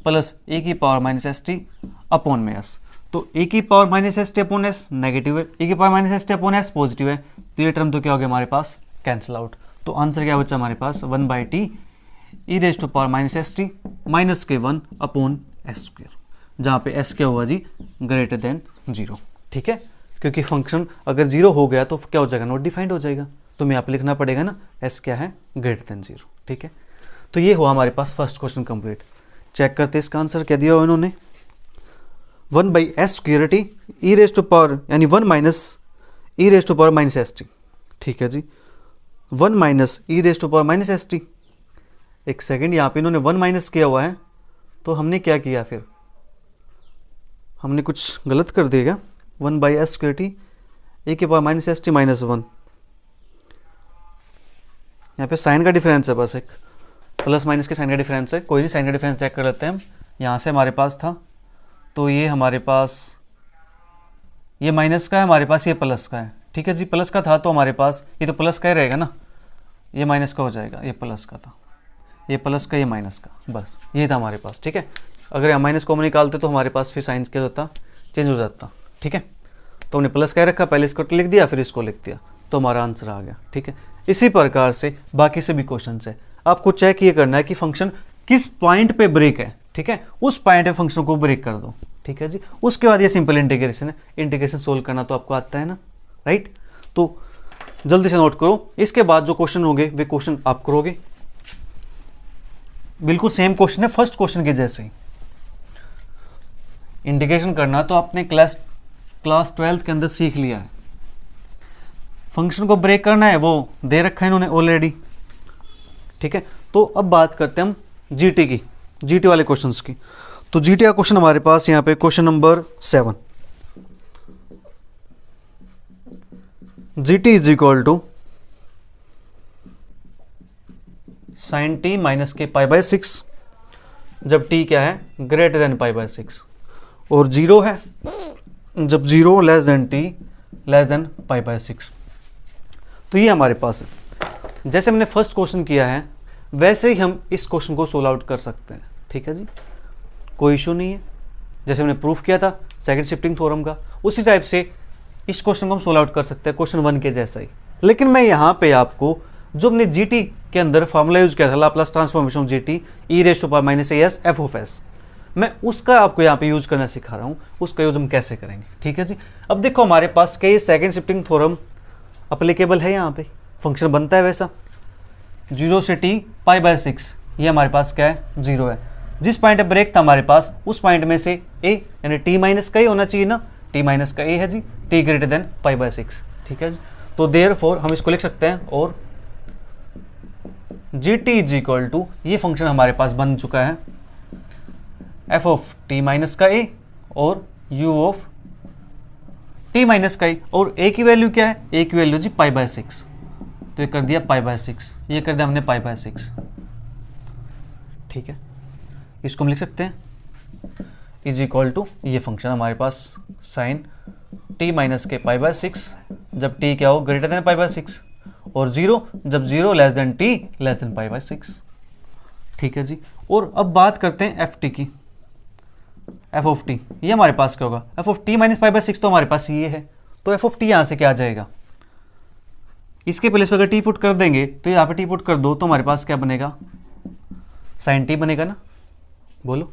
प्लस ए की power minus S T upon में s, तो ए की power minus S T upon s negative है, ए की power minus S T upon s positive है, तो ये टर्म तो क्या हो गया हमारे पास कैंसिल आउट, तो आंसर क्या बचा हमारे पास 1/t e raise to power minus S t minus के 1 अपॉन s², जहाँ पे s क्या हुआ जी ग्रेटर देन 0, ठीक है, क्योंकि फंक्शन अगर 0 हो गया तो क्या हो जाएगा, नॉट डिफाइंड हो जाएगा, तो मैं यहाँ पे लिखना पड़ेगा ना s क्या है ग्रेटर देन 0, ठीक है। तो ये हुआ हमारे पास फर्स्ट क्वेश्चन कंप्लीट। चेक करते हैं इसका आंसर क्या दिया हुआ इन्होंने, 1/s² E raise to power यानी 1 minus e raise to power minus S t, ठीक है जी, 1 minus e raise to power minus S t. एक सेकेंड, यहाँ पे इन्होंने 1 माइनस किया हुआ है, तो हमने क्या किया, फिर हमने कुछ गलत कर दिया क्या? 1/s²t e⁻⁻st-1, यहाँ पे साइन का डिफरेंस है, बस एक प्लस माइनस के साइन का डिफरेंस है, कोई नहीं, साइन का डिफरेंस चेक कर लेते हैं हम। यहाँ से हमारे पास था, तो ये हमारे पास ये माइनस का है, हमारे पास ये प्लस का है, ठीक है जी। प्लस का था तो हमारे पास ये तो प्लस का ही रहेगा ना, ये माइनस का हो जाएगा, ये प्लस का था, ये प्लस का, ये माइनस का, बस ये था हमारे पास, ठीक है। अगर हम माइनस कॉमन निकालते तो हमारे पास फिर साइन क्या होता, चेंज हो जाता, ठीक है। तो हमने प्लस का रखा, पहले इसको लिख दिया, फिर इसको लिख दिया, तो हमारा आंसर आ गया, ठीक है। इसी प्रकार से बाकी से भी क्वेश्चन है, आपको चेक ये करना है कि फंक्शन किस पॉइंट पे ब्रेक है, ठीक है, उस पॉइंट पे फंक्शन को ब्रेक कर दो, ठीक है जी। उसके बाद ये सिंपल इंटीग्रेशन है, इंटीग्रेशन सोल्व करना तो आपको आता है ना, राइट। तो जल्दी से नोट करो, इसके बाद जो क्वेश्चन होंगे वे क्वेश्चन आप करोगे, बिल्कुल सेम क्वेश्चन है फर्स्ट क्वेश्चन के जैसे ही। इंटीग्रेशन करना तो आपने क्लास 12th के अंदर सीख लिया है, फंक्शन को ब्रेक करना है वो दे रखा है इन्होंने ऑलरेडी, ठीक है। तो अब बात करते हैं हम जीटी की, जीटी वाले क्वेश्चंस की। तो जीटी का क्वेश्चन हमारे पास यहाँ पे question number 7, g t is equal to sine t minus के π/6 जब टी क्या है ग्रेटर देन π/6 और 0 है जब 0 less than T less than π/6। तो ये हमारे पास है। जैसे हमने फर्स्ट क्वेश्चन किया है वैसे ही हम इस क्वेश्चन को सोल्व आउट कर सकते हैं, ठीक है जी, कोई इशू नहीं है। जैसे हमने प्रूफ किया था सेकंड शिफ्टिंग थ्योरम का, उसी टाइप से इस क्वेश्चन को हम सोल्व आउट कर सकते हैं क्वेश्चन 1 के जैसा ही। लेकिन मैं यहाँ पे आपको जो हमने जीटी के अंदर फॉर्मूला यूज किया था, Laplace transformation of GT e⁻⁻as f(s), मैं उसका आपको यहाँ पे यूज करना सिखा रहा हूँ, उसका यूज हम कैसे करेंगे, ठीक है जी। अब देखो हमारे पास कई सेकंड शिफ्टिंग थ्योरम अप्लीकेबल है, यहाँ पे फंक्शन बनता है वैसा 0 से t π/6, ये हमारे पास क्या है 0 है। जिस पॉइंट पे ब्रेक था हमारे पास उस पॉइंट में से a यानी t माइनस का ही होना चाहिए ना, t माइनस का a है जी, t ग्रेटर देन π/6, ठीक है जी। तो देयरफॉर हम इसको लिख सकते हैं, और gt इज इक्वल टू, ये फंक्शन हमारे पास बन चुका है f ऑफ t माइनस का a और u ऑफ t माइनस का a, और a की वैल्यू क्या है, a की वैल्यू जी π/6, तो ये कर दिया π/6, ये कर दिया हमने π/6, ठीक है। इसको हम लिख सकते हैं इज इक्वल टू, ये फंक्शन हमारे पास साइन t माइनस के π/6 जब t क्या हो ग्रेटर देन π/6 और 0 जब 0 less than t less than π/6, ठीक है जी। और अब बात करते हैं ft की, f ऑफ t, ये हमारे पास क्या होगा, f ऑफ t माइनस π/6 तो हमारे पास ये है, तो f ऑफ t यहाँ से क्या आ जाएगा, इसके प्लेस पर अगर t पुट कर देंगे तो यहाँ पे t पुट कर दो तो हमारे पास क्या बनेगा, साइन t बनेगा ना, बोलो।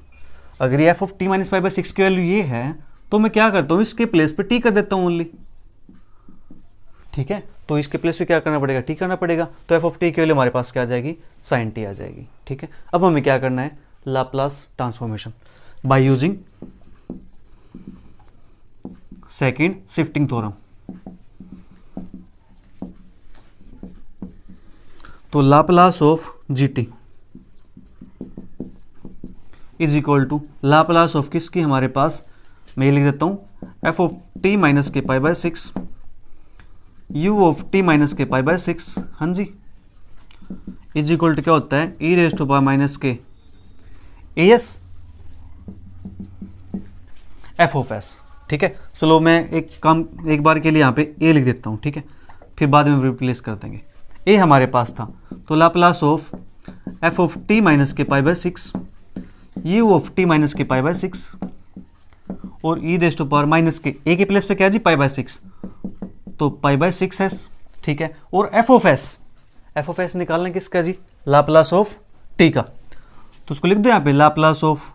अगर ये f ऑफ t माइनस π/6 की वैल्यू ये है तो मैं क्या करता हूँ इसके प्लेस पे t कर देता हूँ ओनली, ठीक है। तो इसके प्लेस पे क्या करना पड़ेगा, t करना पड़ेगा, तो f ऑफ t की वैल्यू हमारे पास क्या आ जाएगी, साइन t आ जाएगी, ठीक है। अब हमें क्या करना है, Laplace transformation by using second shifting theorem. तो Laplace of GT is equal to Laplace of किसकी, हमारे पास मैं ये लिख देता हूँ f ऑफ t माइनस के π/6 u ऑफ t माइनस के π/6, हाँ जी, इज इक्वल टू क्या होता है e⁻⁻ के as f ऑफ s, ठीक है। चलो मैं एक बार के लिए यहाँ पे a लिख देता हूँ, ठीक है, फिर बाद में रिप्लेस कर देंगे। a हमारे पास था तो Laplace of f of t minus के π/6 u ऑफ t माइनस के π/6 और e⁻⁻ के a के प्लेस पे क्या जी π/6, तो π/6s, ठीक है। और f ऑफ s निकालना किसका जी, लाप्लास ऑफ t का, तो उसको लिख दो यहाँ पे Laplace of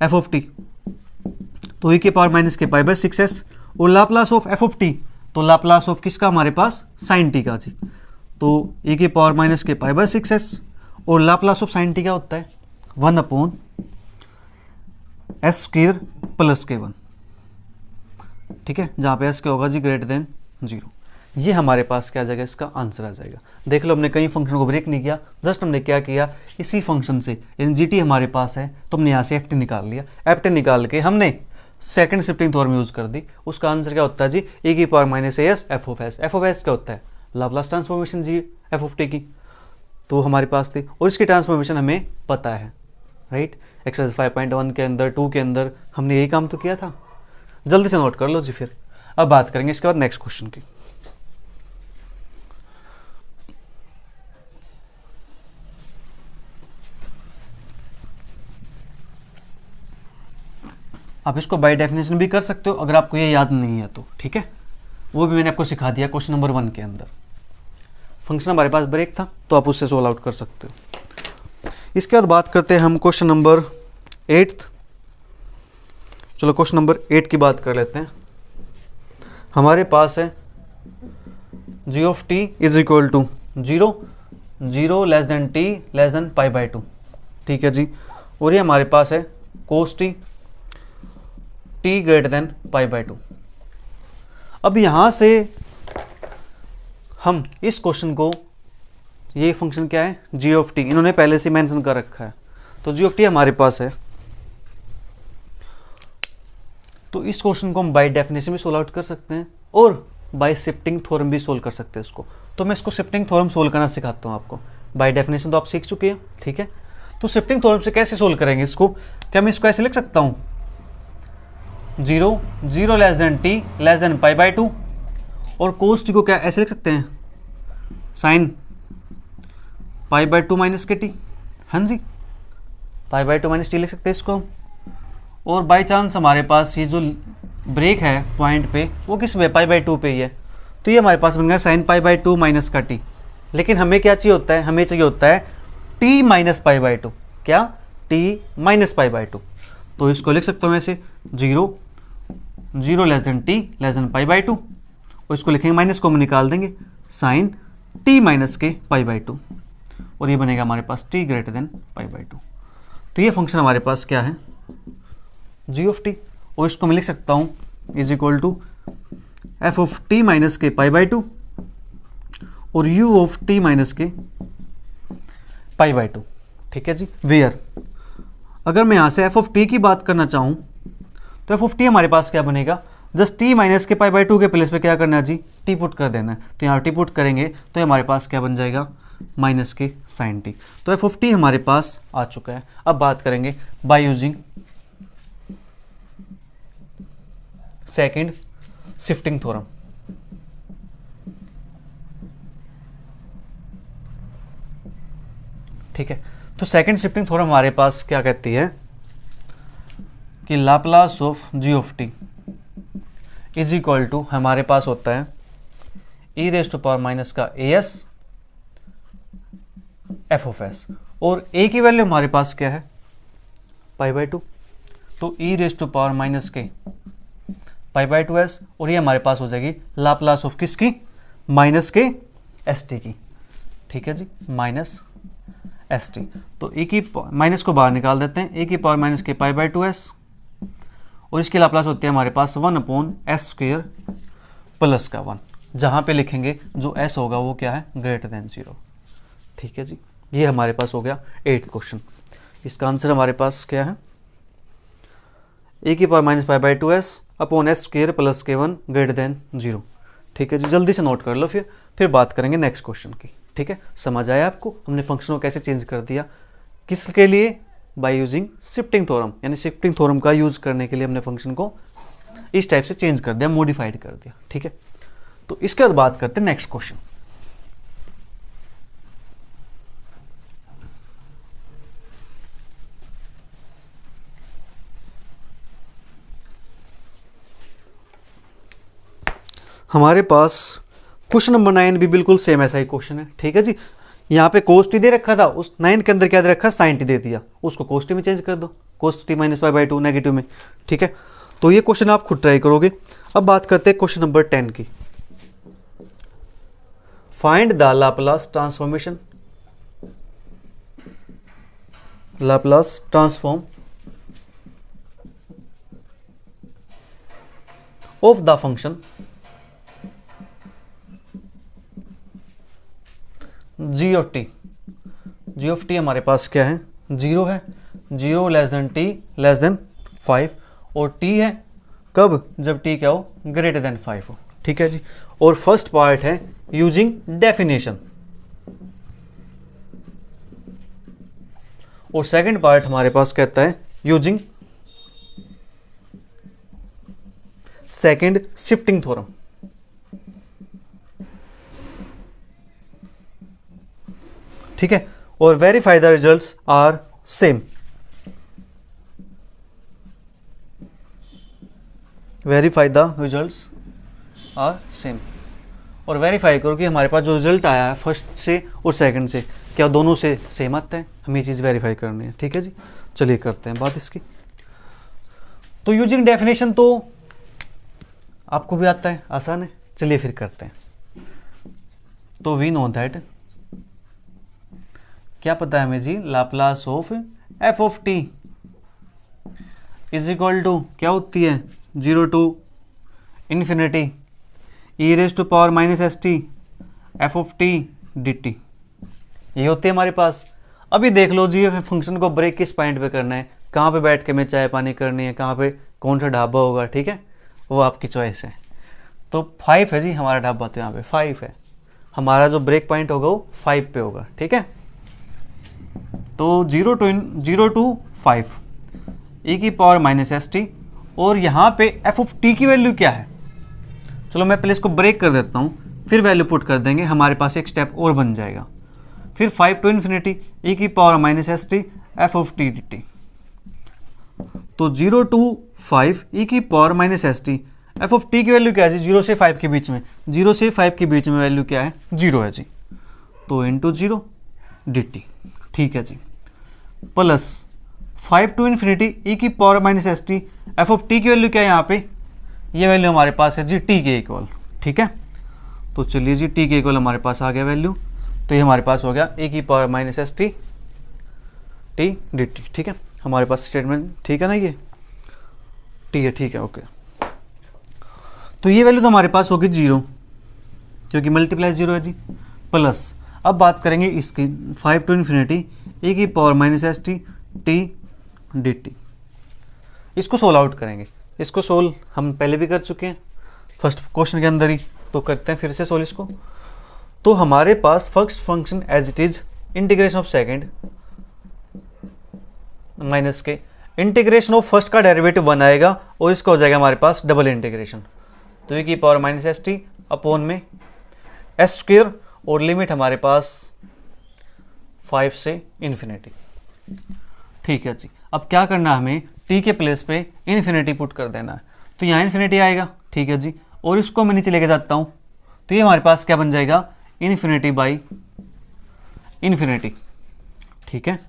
f of t, तो e⁻⁻ के π/6s और Laplace of f of t, तो लाप्लास ऑफ किसका हमारे पास साइन t का जी, तो e⁻⁻ के π/6s और लाप्लास ऑफ साइन t क्या होता है 1/s² + k1, ठीक है, जहाँ पे s क्या होगा जी ग्रेटर देन 0। ये हमारे पास क्या आ जाएगा, इसका आंसर आ जाएगा। देख लो हमने कई फंक्शन को ब्रेक नहीं किया, जस्ट हमने क्या किया, इसी फंक्शन से यानी जी टी हमारे पास है तो हमने यहाँ से एफ टी निकाल लिया, एफ टी निकाल के हमने सेकंड शिफ्टिंग थ्योरम यूज कर दी। उसका आंसर क्या होता है जी, ए की power minus s F of S. F of S क्या होता है, लाप्लास ट्रांसफॉर्मेशन जी एफ ऑफ टी की, तो हमारे पास थी और इसकी ट्रांसफॉर्मेशन हमें पता है, राइट। एक्सरसाइज 5.1 के अंदर 2 के अंदर हमने यही काम तो किया था। जल्दी से नोट कर लो जी। फिर अब बात करेंगे इसके बाद नेक्स्ट क्वेश्चन की। आप इसको बाय डेफिनेशन भी कर सकते हो अगर आपको ये याद नहीं है तो, ठीक है, वो भी मैंने आपको सिखा दिया क्वेश्चन नंबर 1 के अंदर। फंक्शन हमारे पास ब्रेक था तो आप उससे सोल्व आउट कर सकते हो। इसके बाद बात करते हैं हम क्वेश्चन नंबर 8। चलो क्वेश्चन नंबर 8 की बात कर लेते हैं। हमारे पास है G of T is equal to 0 0 less than T less than pi by 2, ठीक है जी। और ये हमारे पास है cos T T greater than pi by 2। अब यहां से हम इस क्वेश्चन को, ये फंक्शन क्या है जी ऑफ टी, इन्होंने पहले से मेंशन कर रखा है, तो जी ऑफ टी हमारे पास है। तो इस क्वेश्चन को हम बाय डेफिनेशन भी सोल्व आउट कर सकते हैं और बाय शिफ्टिंग थ्योरम भी सोल्व कर सकते हैं इसको। तो मैं इसको शिफ्टिंग थ्योरम सोल्व करना सिखाता हूँ आपको। बाय डेफिनेशन तो आप सीख चुके हैं, ठीक है। तो शिफ्टिंग थ्योरम से कैसे सोल्व करेंगे इसको, क्या मैं इसको ऐसे लिख सकता हूँ 0 0 less than T less than pi by 2, और कोस टी को क्या ऐसे लिख सकते हैं साइन पाई बाई 2 माइनस के टी, हाँ जी, पाई बाई 2 माइनस टी लिख सकते हैं इसको हम। और बाई चांस हमारे पास ये जो ब्रेक है पॉइंट पे वो किस पे, पाई बाई 2 पे ही है, तो ये हमारे पास बन गया साइन पाई बाई 2 माइनस का टी। लेकिन हमें क्या चाहिए होता है, हमें चाहिए होता है टी माइनस पाई बाई 2, क्या टी माइनस पाई बाई 2। तो इसको लिख सकता हूँ ऐसे 0 0 less than T less than pi by 2, और इसको लिखेंगे माइनस को हम निकाल देंगे साइन टी माइनस के पाई बाई 2, और ये बनेगा हमारे पास T greater than pi by 2। तो ये फंक्शन हमारे पास क्या है जी ऑफ टी, और इसको मैं लिख सकता हूँ is equal to f of T minus के पाई बाई 2 और यू ऑफ टी माइनस के पाई बाई 2, ठीक है जी। वेयर अगर मैं यहाँ से एफ ऑफ टी की बात करना चाहूँ तो एफ ऑफ टी हमारे पास क्या बनेगा, जस्ट टी माइनस के पाई बाई 2 के प्लेस पे क्या करना है जी, टी पुट कर देना है। तो यहाँ टी पुट करेंगे तो हमारे पास क्या बन जाएगा माइनस के साइन टी। तो एफ ऑफ टी हमारे पास आ चुका है। अब बात करेंगे bye using second shifting theorem. ठीक है, तो सेकंड शिफ्टिंग थ्योरम हमारे पास क्या कहती है कि Laplace of ji of T is equal to हमारे पास होता है ई रेज टू पावर माइनस का A S F of S, और ए की वैल्यू हमारे पास क्या है पाई बाई 2, तो ई रेज टू पावर माइनस के पाई बाई 2s, और ये हमारे पास हो जाएगी लाप्लास ऑफ किसकी, माइनस के एस टी की, ठीक है जी, माइनस एस टी। तो ए की माइनस को बाहर निकाल देते हैं, ए की पावर माइनस के पाई बाई 2s, और इसकी लाप्लास होती है हमारे पास 1/s² प्लस का 1, जहाँ पे लिखेंगे जो s होगा वो क्या है ग्रेटर देन 0, ठीक है जी। ये हमारे पास हो गया 8th क्वेश्चन। इसका आंसर हमारे पास क्या है, ए की power minus pi by 2s upon s² plus के 1 ग्रेटर देन 0, ठीक है जी। जल्दी से नोट कर लो, फिर बात करेंगे नेक्स्ट क्वेश्चन की, ठीक है। समझ आया आपको हमने फंक्शन को कैसे चेंज कर दिया, किसके लिए, बाय यूजिंग शिफ्टिंग थ्योरम, यानी शिफ्टिंग थ्योरम का यूज करने के लिए हमने फंक्शन को इस टाइप से चेंज कर दिया, मॉडिफाइड कर दिया, ठीक है। तो इसके बाद बात करते हैं नेक्स्ट क्वेश्चन। हमारे पास क्वेश्चन नंबर 9 भी बिल्कुल सेम ऐसा ही क्वेश्चन है, ठीक है जी। यहाँ पे कोस टी दे रखा था, उस 9 के अंदर क्या दे रखा, साइन टी दे दिया, उसको कोस टी में चेंज कर दो, cos T minus pi by 2 negative में, ठीक है। तो ये क्वेश्चन आप खुद ट्राई करोगे। अब बात करते हैं क्वेश्चन नंबर 10 की। Find the Laplace transformation, Laplace transform of the function g of t हमारे पास क्या है, 0 है, 0 less than T less than 5, और टी है कब, जब टी क्या हो, ग्रेटर देन 5 हो। ठीक है जी। और फर्स्ट पार्ट है यूजिंग डेफिनेशन, और सेकंड पार्ट हमारे पास कहता है यूजिंग सेकंड शिफ्टिंग थ्योरम। ठीक है, और verify the results are same, verify the results are same, और वेरीफाई करो कि हमारे पास जो रिजल्ट आया है फर्स्ट से और सेकंड से, क्या दोनों से सेम आता है, हमें ये चीज़ वेरीफाई करनी है। ठीक है जी, चलिए करते हैं बात इसकी। तो यूजिंग डेफिनेशन तो आपको भी आता है, आसान है, चलिए फिर करते हैं। तो वी नो दैट, क्या पता है हमें जी, Laplace of F of T is equal to क्या होती है, 0 to infinity E raise to power minus S T F of T D T, ये होती है हमारे पास। अभी देख लो जी, फंक्शन को ब्रेक किस पॉइंट पे करना है, कहाँ पे बैठ के हमें चाय पानी करनी है, कहाँ पे कौन सा ढाबा होगा, ठीक है, वो आपकी चॉइस है। तो 5 है जी हमारा ढाबा, तो यहाँ पे 5 है, हमारा जो ब्रेक पॉइंट होगा वो 5 पे होगा। ठीक है, तो 0 टू 5 ई की पावर माइनस एस टी, और यहाँ पे एफ ऑफ टी की वैल्यू क्या है, चलो मैं पहले इसको ब्रेक कर देता हूँ, फिर वैल्यू पुट कर देंगे, हमारे पास एक स्टेप और बन जाएगा। फिर 5 टू इन्फिनिटी ई की power minus S T F of T D T, तो 0 टू 5 ई की power minus S T F of t की वैल्यू क्या है जी, 0 से 5 के बीच में, 0 से 5 के बीच में वैल्यू क्या है, 0 है जी, तो इंटू 0 डी टी। ठीक है जी, प्लस 5 टू इन्फिनिटी ई की power minus S T F of t की वैल्यू क्या है, यहाँ पे ये वैल्यू हमारे पास है जी टी के इक्वल। ठीक है, तो चलिए जी टी के इक्वल हमारे पास आ गया वैल्यू, तो ये हमारे पास हो गया ए की power minus S T T D T. ठीक है, हमारे पास स्टेटमेंट ठीक है ना, ये टी है, ठीक है, ओके। तो ये वैल्यू तो हमारे पास होगी 0, क्योंकि मल्टीप्लाई 0 है जी, प्लस अब बात करेंगे इसकी 5 टू इन्फिनिटी ए की power minus S T T D T, इसको सोल्व आउट करेंगे। इसको सोल्व हम पहले भी कर चुके हैं फर्स्ट क्वेश्चन के अंदर ही, तो करते हैं फिर से सोल्व इसको। तो हमारे पास first function as it is integration of second minus के इंटीग्रेशन ऑफ फर्स्ट का डेरिवेटिव 1 आएगा, और इसका हो जाएगा हमारे पास डबल इंटीग्रेशन, तो ए की power minus S T upon में एस स्क्वेयर, और लिमिट हमारे पास 5 से इन्फिनिटी। ठीक है जी, अब क्या करना है हमें, टी के प्लेस पे इन्फिनिटी पुट कर देना है, तो यहाँ इन्फिनिटी आएगा। ठीक है जी, और इसको मैं नीचे लेके जाता हूँ, तो ये हमारे पास क्या बन जाएगा, इन्फिनिटी बाई इन्फिनिटी। ठीक है,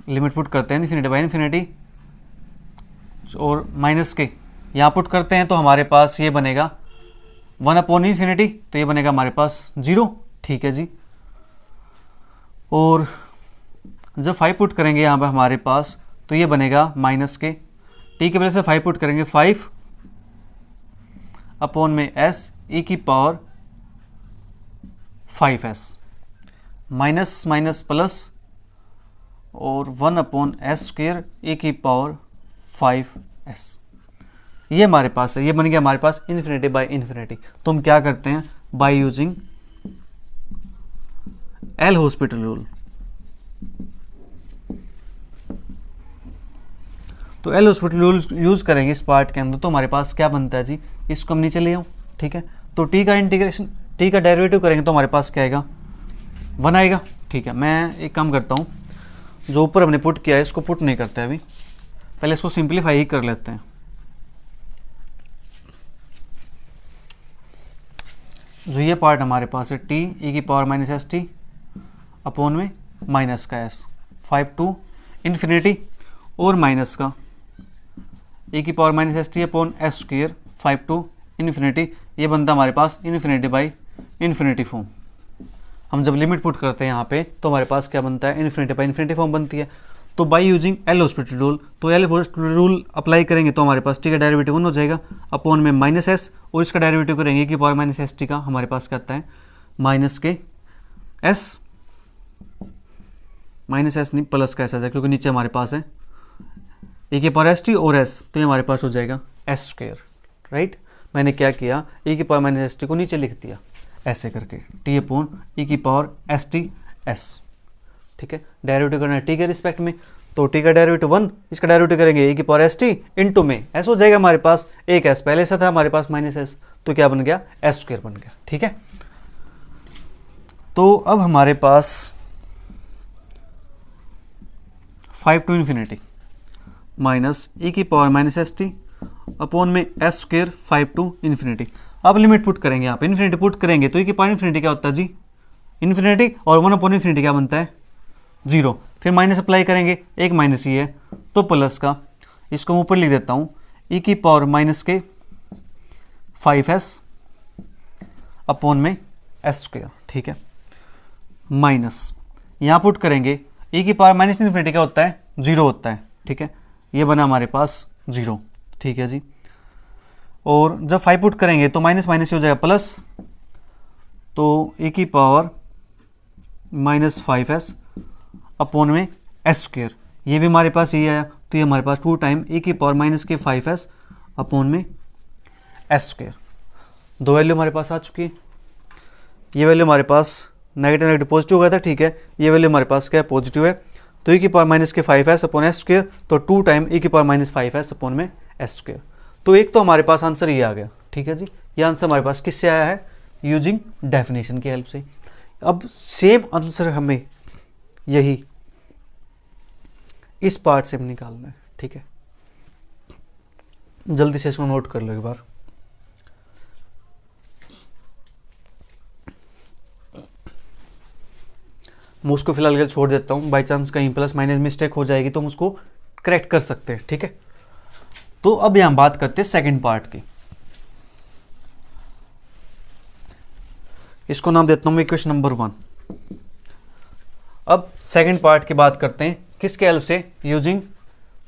लिमिट पुट करते हैं इन्फिनिटी बाई इन्फिनिटी, और माइनस के यहाँ पुट करते हैं, तो हमारे पास ये बनेगा 1 अपॉन इन्फिनिटी, तो ये बनेगा हमारे पास 0। ठीक है जी, और जब 5 पुट करेंगे यहाँ पे हमारे पास, तो ये बनेगा माइनस के, टी के वजह से 5 पुट करेंगे, 5 अपॉन में एस ई की power 5s, minus minus plus, और 1 अपॉन एस स्क्वेयर ए की पावर 5s, ये हमारे पास है, ये बन गया हमारे पास इन्फिनिटी बाई इन्फिनिटी। तो हम क्या करते हैं, by using L Hospital rule, तो एल हॉस्पिटल रूल यूज करेंगे इस पार्ट के अंदर, तो हमारे पास क्या बनता है जी, इसको हम नीचे ले आऊँ। ठीक है, तो टी का इंटीग्रेशन, टी का डेरिवेटिव करेंगे तो हमारे पास क्या आएगा, 1 आएगा। ठीक है, मैं एक काम करता हूँ, जो ऊपर हमने पुट किया है इसको पुट नहीं करते अभी, पहले इसको सिंप्लीफाई ही कर लेते हैं। जो ये पार्ट हमारे पास है टी ई की power minus S T upon में माइनस का एस, 5 टू इन्फिनिटी, और माइनस का ए की power minus S T upon S square 5 to infinity, ये बनता हमारे पास इन्फिनिटी बाई इन्फिनिटी फॉर्म। हम जब लिमिट पुट करते हैं यहाँ पे, तो हमारे पास क्या बनता है, इन्फिनिटी बाई इन्फिनिटी फॉर्म बनती है। तो by using L Hospital rule, तो एल हॉस्पिटल रूल अप्लाई करेंगे तो हमारे पास टी का डेरिवेटिव 1 हो जाएगा, अपॉन में माइनस एस, और इसका डेरिवेटिव करेंगे कि पावर माइनस एस टी का हमारे पास क्या आता है माइनस के एस, माइनस एस नहीं प्लस का एस आ जाएगा क्योंकि नीचे हमारे पास है ए की पावर एस टी और एस, तो ये हमारे पास हो जाएगा एस स्क्वायर, राइट। मैंने क्या किया, ए की पावर माइनस एस टी को नीचे लिख दिया ऐसे करके, टी अपॉन ई की पावर एस टी एस, ठीक है। डेरिवेटिव करना है टी के रिस्पेक्ट में, तो टी का डेरिवेटिव 1, इसका डेरिवेटिव करेंगे ए की पावर एस टी इंटू में एस हो जाएगा हमारे पास, एक एस पहले से था हमारे पास माइनस एस, तो क्या बन गया एस स्क्वायर बन गया, ठीक है। तो अब हमारे पास 5 टू इन्फिनिटी माइनस ई की power minus S T upon में एस स्क्वायर 5 टू इन्फिनिटी। अब लिमिट पुट करेंगे, यहाँ पे इन्फिनिटी पुट करेंगे तो ई की पावर इन्फिनिटी क्या होता है जी इन्फिनिटी, और 1 अपॉन इन्फिनिटी क्या बनता है 0, फिर माइनस अप्लाई करेंगे, एक माइनस ही है तो प्लस का, इसको मैं ऊपर लिख देता हूँ ई की पावर माइनस के 5s अपॉन में एस स्क्वायर, ठीक है, माइनस यहाँ पुट करेंगे ई की पावर माइनस इन्फिनिटी क्या होता है 0 होता है, ठीक है, ये बना हमारे पास 0, ठीक है जी। और जब 5 पुट करेंगे तो माइनस माइनस हो जाएगा प्लस, तो ई की पावर माइनस 5s अपॉन में एस स्क्वायर, ये भी हमारे पास ये आया, तो ये हमारे पास 2 टाइम ई की पावर माइनस के 5s अपॉन में एस स्क्वायर। दो वैल्यू हमारे पास आ चुकी है, ये वैल्यू हमारे पास नेगेटिव नेगेटिव पॉजिटिव हो गया था, ठीक है, ये वैल्यू हमारे पास क्या है पॉजिटिव है, तो ई की पावर माइनस के 5s अपॉन एस स्क्वायर, तो 2 टाइम ई की पावर माइनस 5s अपॉन में एस स्क्वायर। तो एक तो हमारे पास आंसर ये आ गया, ठीक है जी, ये आंसर हमारे पास किससे आया है यूजिंग डेफिनेशन की हेल्प से। अब सेम आंसर हमें यही इस पार्ट से निकालना है, ठीक है, जल्दी से इसको नोट कर लो एक बार। मैं उसको फिलहाल के लिए छोड़ देता हूँ, बाई चांस कहीं प्लस माइनस मिस्टेक हो जाएगी तो हम उसको करेक्ट कर सकते हैं, ठीक है। तो अब यहां बात करते हैं सेकंड पार्ट की, इसको नाम देता हूं मैं इक्वेशन नंबर 1। अब सेकंड पार्ट की बात करते हैं किसके हेल्प से, यूजिंग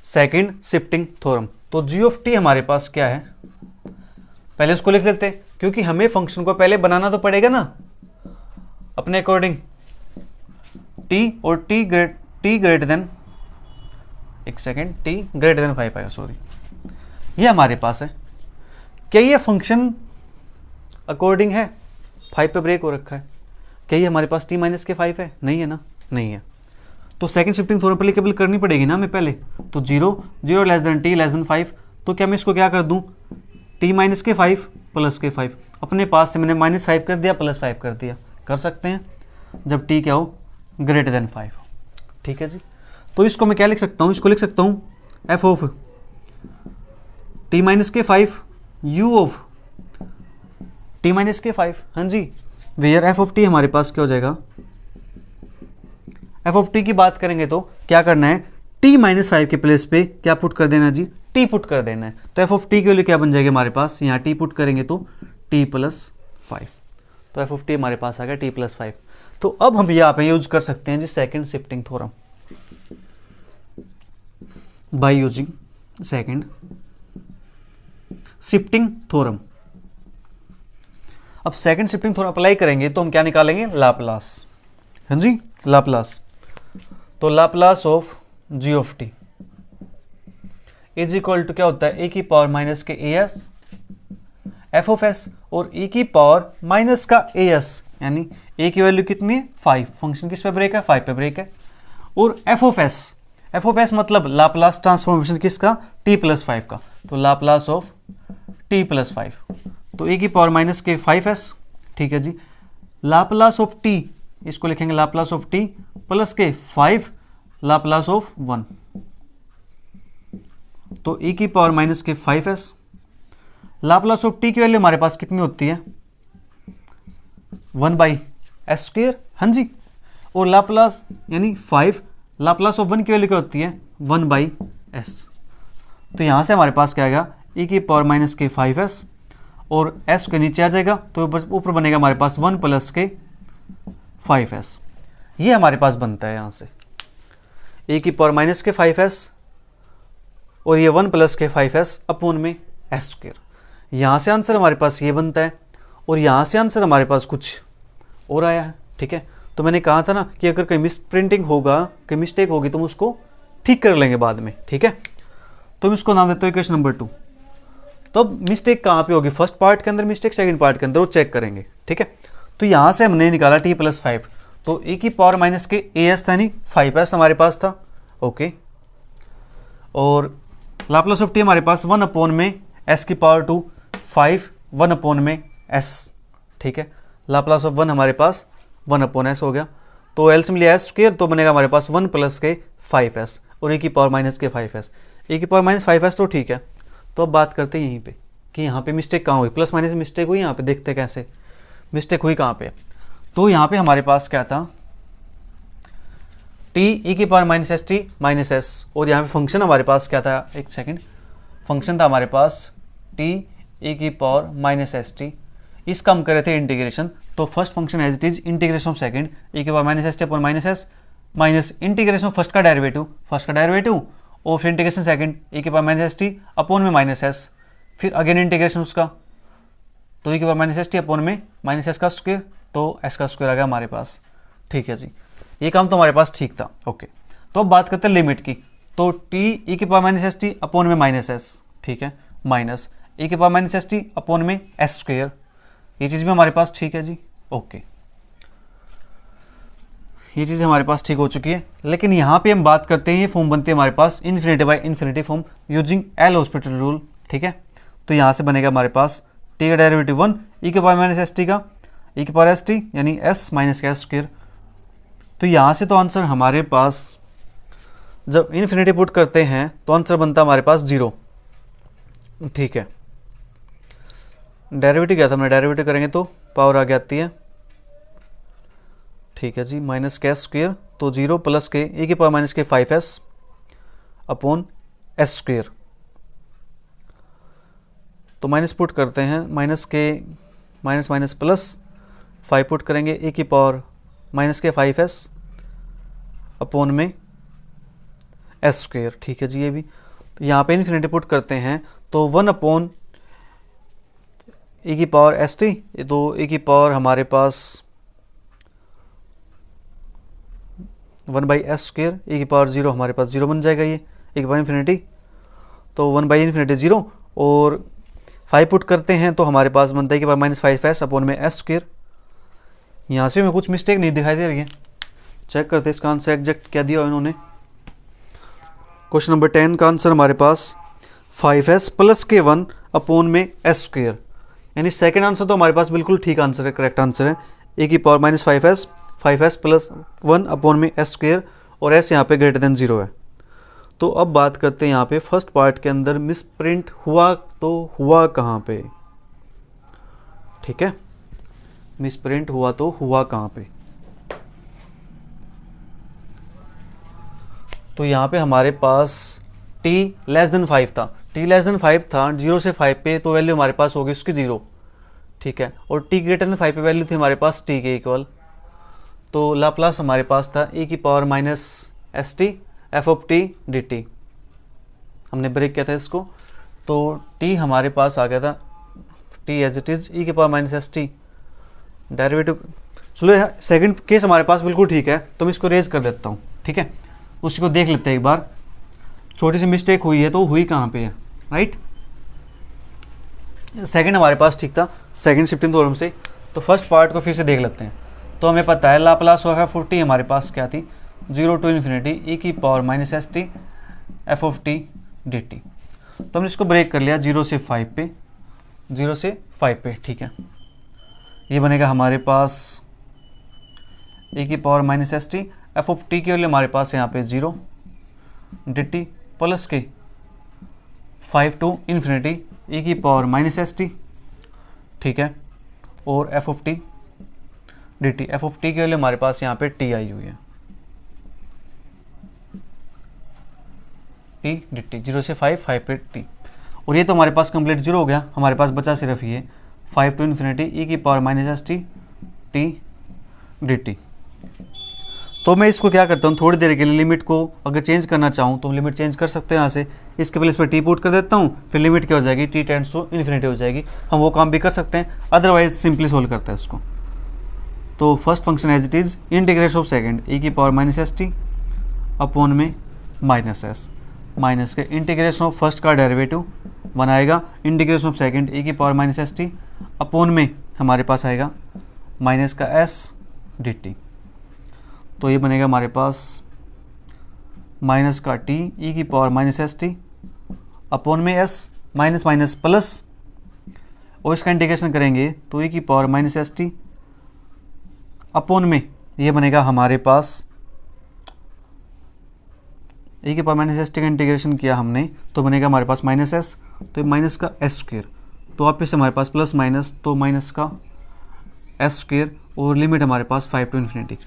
सेकंड शिफ्टिंग थ्योरम। तो जी ऑफ टी हमारे पास क्या है, पहले उसको लिख लेते हैं क्योंकि हमें फंक्शन को पहले बनाना तो पड़ेगा ना अपने अकॉर्डिंग, टी और टी ग्रेटर देन, एक सेकेंड, टी ग्रेटर देन 5 आएगा, सॉरी, ये हमारे पास है। क्या ये फंक्शन अकॉर्डिंग है 5 पे ब्रेक हो रखा है, क्या ये हमारे पास टी माइनस के 5 है, नहीं है ना, नहीं है, तो सेकंड शिफ्टिंग थ्योरम एप्लीकेबल करनी पड़ेगी ना हमें पहले, तो 0 less than T less than 5, तो क्या मैं इसको क्या कर दूं टी माइनस के 5 प्लस के 5, अपने पास से मैंने माइनस 5 कर दिया प्लस 5 कर दिया, कर सकते हैं जब टी क्या हो ग्रेटर देन 5 हो, ठीक है जी। तो इसको मैं क्या लिख सकता हूँ, इसको लिख सकता हूँ एफ ऑफ टी माइनस के 5 यू ऑफ टी माइनस के 5, हाँ जी, वेयर एफ ऑफ टी हमारे पास क्या हो जाएगा, एफ ऑफ टी की बात करेंगे तो क्या करना है टी माइनस 5 के प्लेस पे क्या पुट कर देना जी, टी पुट कर देना है, तो एफ ऑफ टी के लिए क्या बन जाएगा हमारे पास, यहाँ टी पुट करेंगे तो टी प्लस 5, तो एफ ऑफ टी हमारे पास आ गया टी प्लस 5। तो अब हम यहाँ पे यूज कर सकते हैं जी second shifting theorem by using second shifting theorem. अब सेकंड शिफ्टिंग थ्योरम अप्लाई करेंगे तो हम क्या निकालेंगे लाप्लास, हाँ जी, लाप्लास, तो Laplace of ji of T is equal to क्या होता है ए की पावर माइनस के A S F of S और ई की पावर माइनस का ए एस, यानी ए की वैल्यू कितनी है 5, फंक्शन किस पे ब्रेक है 5 पे ब्रेक है, और एफ ऑफ एस मतलब लाप्लास ट्रांसफॉर्मेशन किसका टी प्लस 5 का, तो लाप्लास ऑफ टी प्लस 5, तो ए की पावर माइनस के 5s, ठीक है जी, लाप्लास ऑफ टी इसको लिखेंगे लाप्लास ऑफ टी प्लस के 5 लाप्लास ऑफ 1, तो e की पावर माइनस के 5s, लाप्लास ऑफ टी की वैल्यू हमारे पास कितनी होती है 1 बाई एस स्क्वायर, हाँ जी, और लाप्लास यानी 5 लाप्लास ऑफ 1 की वैल्यू क्या होती है 1 बाई एस, तो यहां से हमारे पास क्या आएगा e की पावर माइनस के 5s और s के नीचे आ जाएगा तो ऊपर बनेगा हमारे पास 1 प्लस के 5s, ये हमारे पास बनता है यहां से e की पावर माइनस के 5s और ये 1 प्लस के 5s अपॉन में एस स्क्वायर, यहां से आंसर हमारे पास ये बनता है, और यहां से आंसर हमारे पास कुछ और आया है, ठीक है। तो मैंने कहा था ना कि अगर कहीं मिस प्रिंटिंग होगा, कहीं मिस्टेक होगी तो हम उसको ठीक कर लेंगे बाद में, ठीक है। तो मैं इसको नाम देता हूँ इक्वेशन नंबर 2। तो अब मिस्टेक कहाँ पे होगी, फर्स्ट पार्ट के अंदर मिस्टेक, सेकंड पार्ट के अंदर, वो चेक करेंगे, ठीक है। तो यहाँ से हमने निकाला t + 5, तो e की पावर माइनस के as था, नहीं 5s हमारे पास था, ओके। और लाप्लास ऑफ t हमारे पास 1 में s की पावर 2, 5 1 में s, ठीक है। लाप्लास ऑफ 1 हमारे पास 1/s हो गया। तो एल्सियम लिया s², तो बनेगा हमारे पास 1 + के 5s और e की पावर माइनस के 5s, e की पावर माइनस 5s, तो ठीक है। तो अब बात करते हैं यहीं पे कि यहाँ पे मिस्टेक कहाँ हुई, प्लस माइनस मिस्टेक हुई, यहाँ पे देखते कैसे मिस्टेक हुई कहाँ पे। तो यहाँ पे हमारे पास क्या था, t e की power minus st minus s, और यहाँ पे फंक्शन हमारे पास क्या था, एक सेकेंड, फंक्शन था हमारे पास t e की पावर माइनस st, इसका हम कर रहे थे इंटीग्रेशन। तो first function as it is integration of second e की power minus st upon minus s, minus integration first का डेरिवेटिव और फिर इंटीग्रेशन सेकंड e की पावर माइनस st अपॉन में माइनस s, फिर अगेन इंटीग्रेशन उसका, तो e की पावर माइनस st अपॉन में माइनस s का स्क्वायर, तो s का स्क्वायर आ गया हमारे पास, ठीक है जी। ये काम तो हमारे पास ठीक था, ओके। तो अब बात करते हैं लिमिट की। तो t e की पावर माइनस st अपॉन में माइनस s, ठीक है, माइनस e की पावर माइनस st अपॉन में s², ये चीज़ भी हमारे पास ठीक है जी, ओके। ये चीज़ हमारे पास ठीक हो चुकी है। लेकिन यहाँ पे हम बात करते हैं, ये फॉर्म बनती है हमारे पास infinity by infinity form using L Hospital rule, ठीक है। तो यहाँ से बनेगा हमारे पास t का डेरिवेटिव 1 e की पावर माइनस st का e की पावर st यानी s माइनस का s²। तो यहाँ से तो आंसर हमारे पास जब इन्फिनिटी पुट करते हैं तो आंसर बनता है हमारे पास 0, ठीक है। डेरिवेटिव क्या था, हमने डेरिवेटिव करेंगे तो पावर आगे आती है, ठीक है जी, माइनस का स्क्वायर, तो 0 + के e की पावर माइनस के 5s अपॉन s²। तो माइनस पुट करते हैं, माइनस के माइनस माइनस प्लस 5 पुट करेंगे, e की पावर माइनस के 5s अपॉन में s², ठीक है जी। ये भी तो यहाँ पे इन्फिनिटी पुट करते हैं तो 1 अपॉन e की पावर st, तो e की पावर हमारे पास 1/s², e की पावर 0 हमारे पास 0 बन जाएगा, ये e की पावर इन्फिनिटी, तो 1/∞ 0, और 5 पुट करते हैं तो हमारे पास बनता है कि पावर माइनस 5s अपॉन में s²। यहाँ से में कुछ मिस्टेक नहीं दिखाई दे रही है, चेक करते हैं इसका आंसर एग्जैक्ट क्या दिया इन्होंने। क्वेश्चन नंबर 10 का आंसर हमारे पास 5s + के 1 अपॉन में s², यानी सेकंड आंसर तो हमारे पास बिल्कुल ठीक आंसर है, करेक्ट आंसर है। e की पावर माइनस 5s + 1 अपॉन में s², और s यहाँ पे ग्रेटर देन 0 है। तो अब बात करते हैं यहाँ पे फर्स्ट पार्ट के अंदर मिस प्रिंट हुआ, तो हुआ कहाँ पे, ठीक है, मिस प्रिंट हुआ तो हुआ कहाँ पे। तो यहाँ पे हमारे पास t <5 था, t <5 था, 0 से 5 पे, तो वैल्यू हमारे पास होगी उसकी 0, ठीक है। और t > 5 पे वैल्यू थी हमारे पास t के इक्वल, तो लाप्लास हमारे पास था e की power minus st f(t) dt, हमने ब्रेक किया था इसको, तो t हमारे पास आ गया था t as it is e की पावर माइनस st डेरिवेटिव। चलो सेकंड केस हमारे पास बिल्कुल ठीक है, तो मैं इसको रेज कर देता हूँ, ठीक है। उसी को देख लेते हैं एक बार, छोटी सी मिस्टेक हुई है तो हुई कहाँ पे है, राइट। सेकंड हमारे पास ठीक था सेकंड शिफ्टिंग थ्योरम से, तो फर्स्ट पार्ट को फिर से देख लेते हैं। तो हमें पता है लाप्लास ऑफ f(t) हमारे पास क्या थी, 0 to ∞ e की power minus st f(t) dt। तो हमने इसको ब्रेक कर लिया 0 से 5 पे, 0 से 5 पे, ठीक है। ये बनेगा हमारे पास e की पावर माइनस st f(t) के लिए हमारे पास यहाँ पे 0 dt प्लस के 5 to ∞ e की पावर माइनस st, ठीक है, और f(t) dt, f(t) के लिए हमारे पास यहाँ पे t आई हुई है, t dt, 0 से 5 पे t, और ये तो हमारे पास कंप्लीट 0 हो गया, हमारे पास बचा सिर्फ ये 5 to ∞ e की power minus st t dt। तो मैं इसको क्या करता हूँ, थोड़ी देर के लिए लिमिट को अगर चेंज करना चाहूँ तो लिमिट चेंज कर सकते हैं यहाँ से, इसके प्लेस पे t पुट कर देता हूँ, फिर लिमिट क्या हो जाएगी, t टेंड्स टू ∞ हो जाएगी। हम वो काम भी कर सकते हैं, अदरवाइज सिंपली सोल्व करते हैं इसको। तो first function as it is integration of second e की power minus S T upon में माइनस एस, माइनस के इंटीग्रेशन ऑफ फर्स्ट का डेरिवेटिव बनाएगा इंटीग्रेशन ऑफ सेकेंड e की power minus S T upon में हमारे पास आएगा माइनस का s dt। तो ये बनेगा हमारे पास माइनस का t e की power minus S T upon में s माइनस माइनस प्लस, और इसका इंटीग्रेशन करेंगे तो e की power minus S T upon में ये बनेगा हमारे पास e की पावर माइनस एस टी का इंटीग्रेशन किया हमने तो बनेगा हमारे पास माइनस s, तो माइनस का s स्क्वेयर, तो वापस हमारे पास प्लस माइनस तो माइनस का s स्क्वेयर, और लिमिट हमारे पास 5 टू इन्फिनिटी।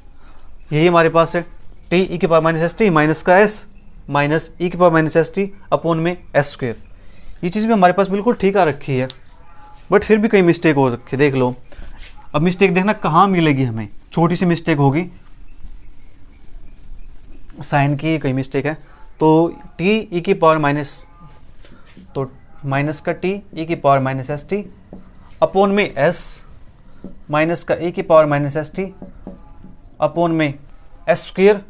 यही हमारे पास है t e की power minus S t minus का s माइनस e की power minus S T upon में s स्क्वेयर। ये चीज़ भी हमारे पास बिल्कुल ठीक आ रखी है, बट फिर भी कई मिस्टेक हो रखी है, देख लो। अब मिस्टेक देखना कहाँ मिलेगी हमें, छोटी सी मिस्टेक होगी, साइन की कई मिस्टेक है। तो t e की पावर माइनस, तो माइनस का t e की power minus S T upon में s माइनस का e की power minus S T upon में s स्क्वेयर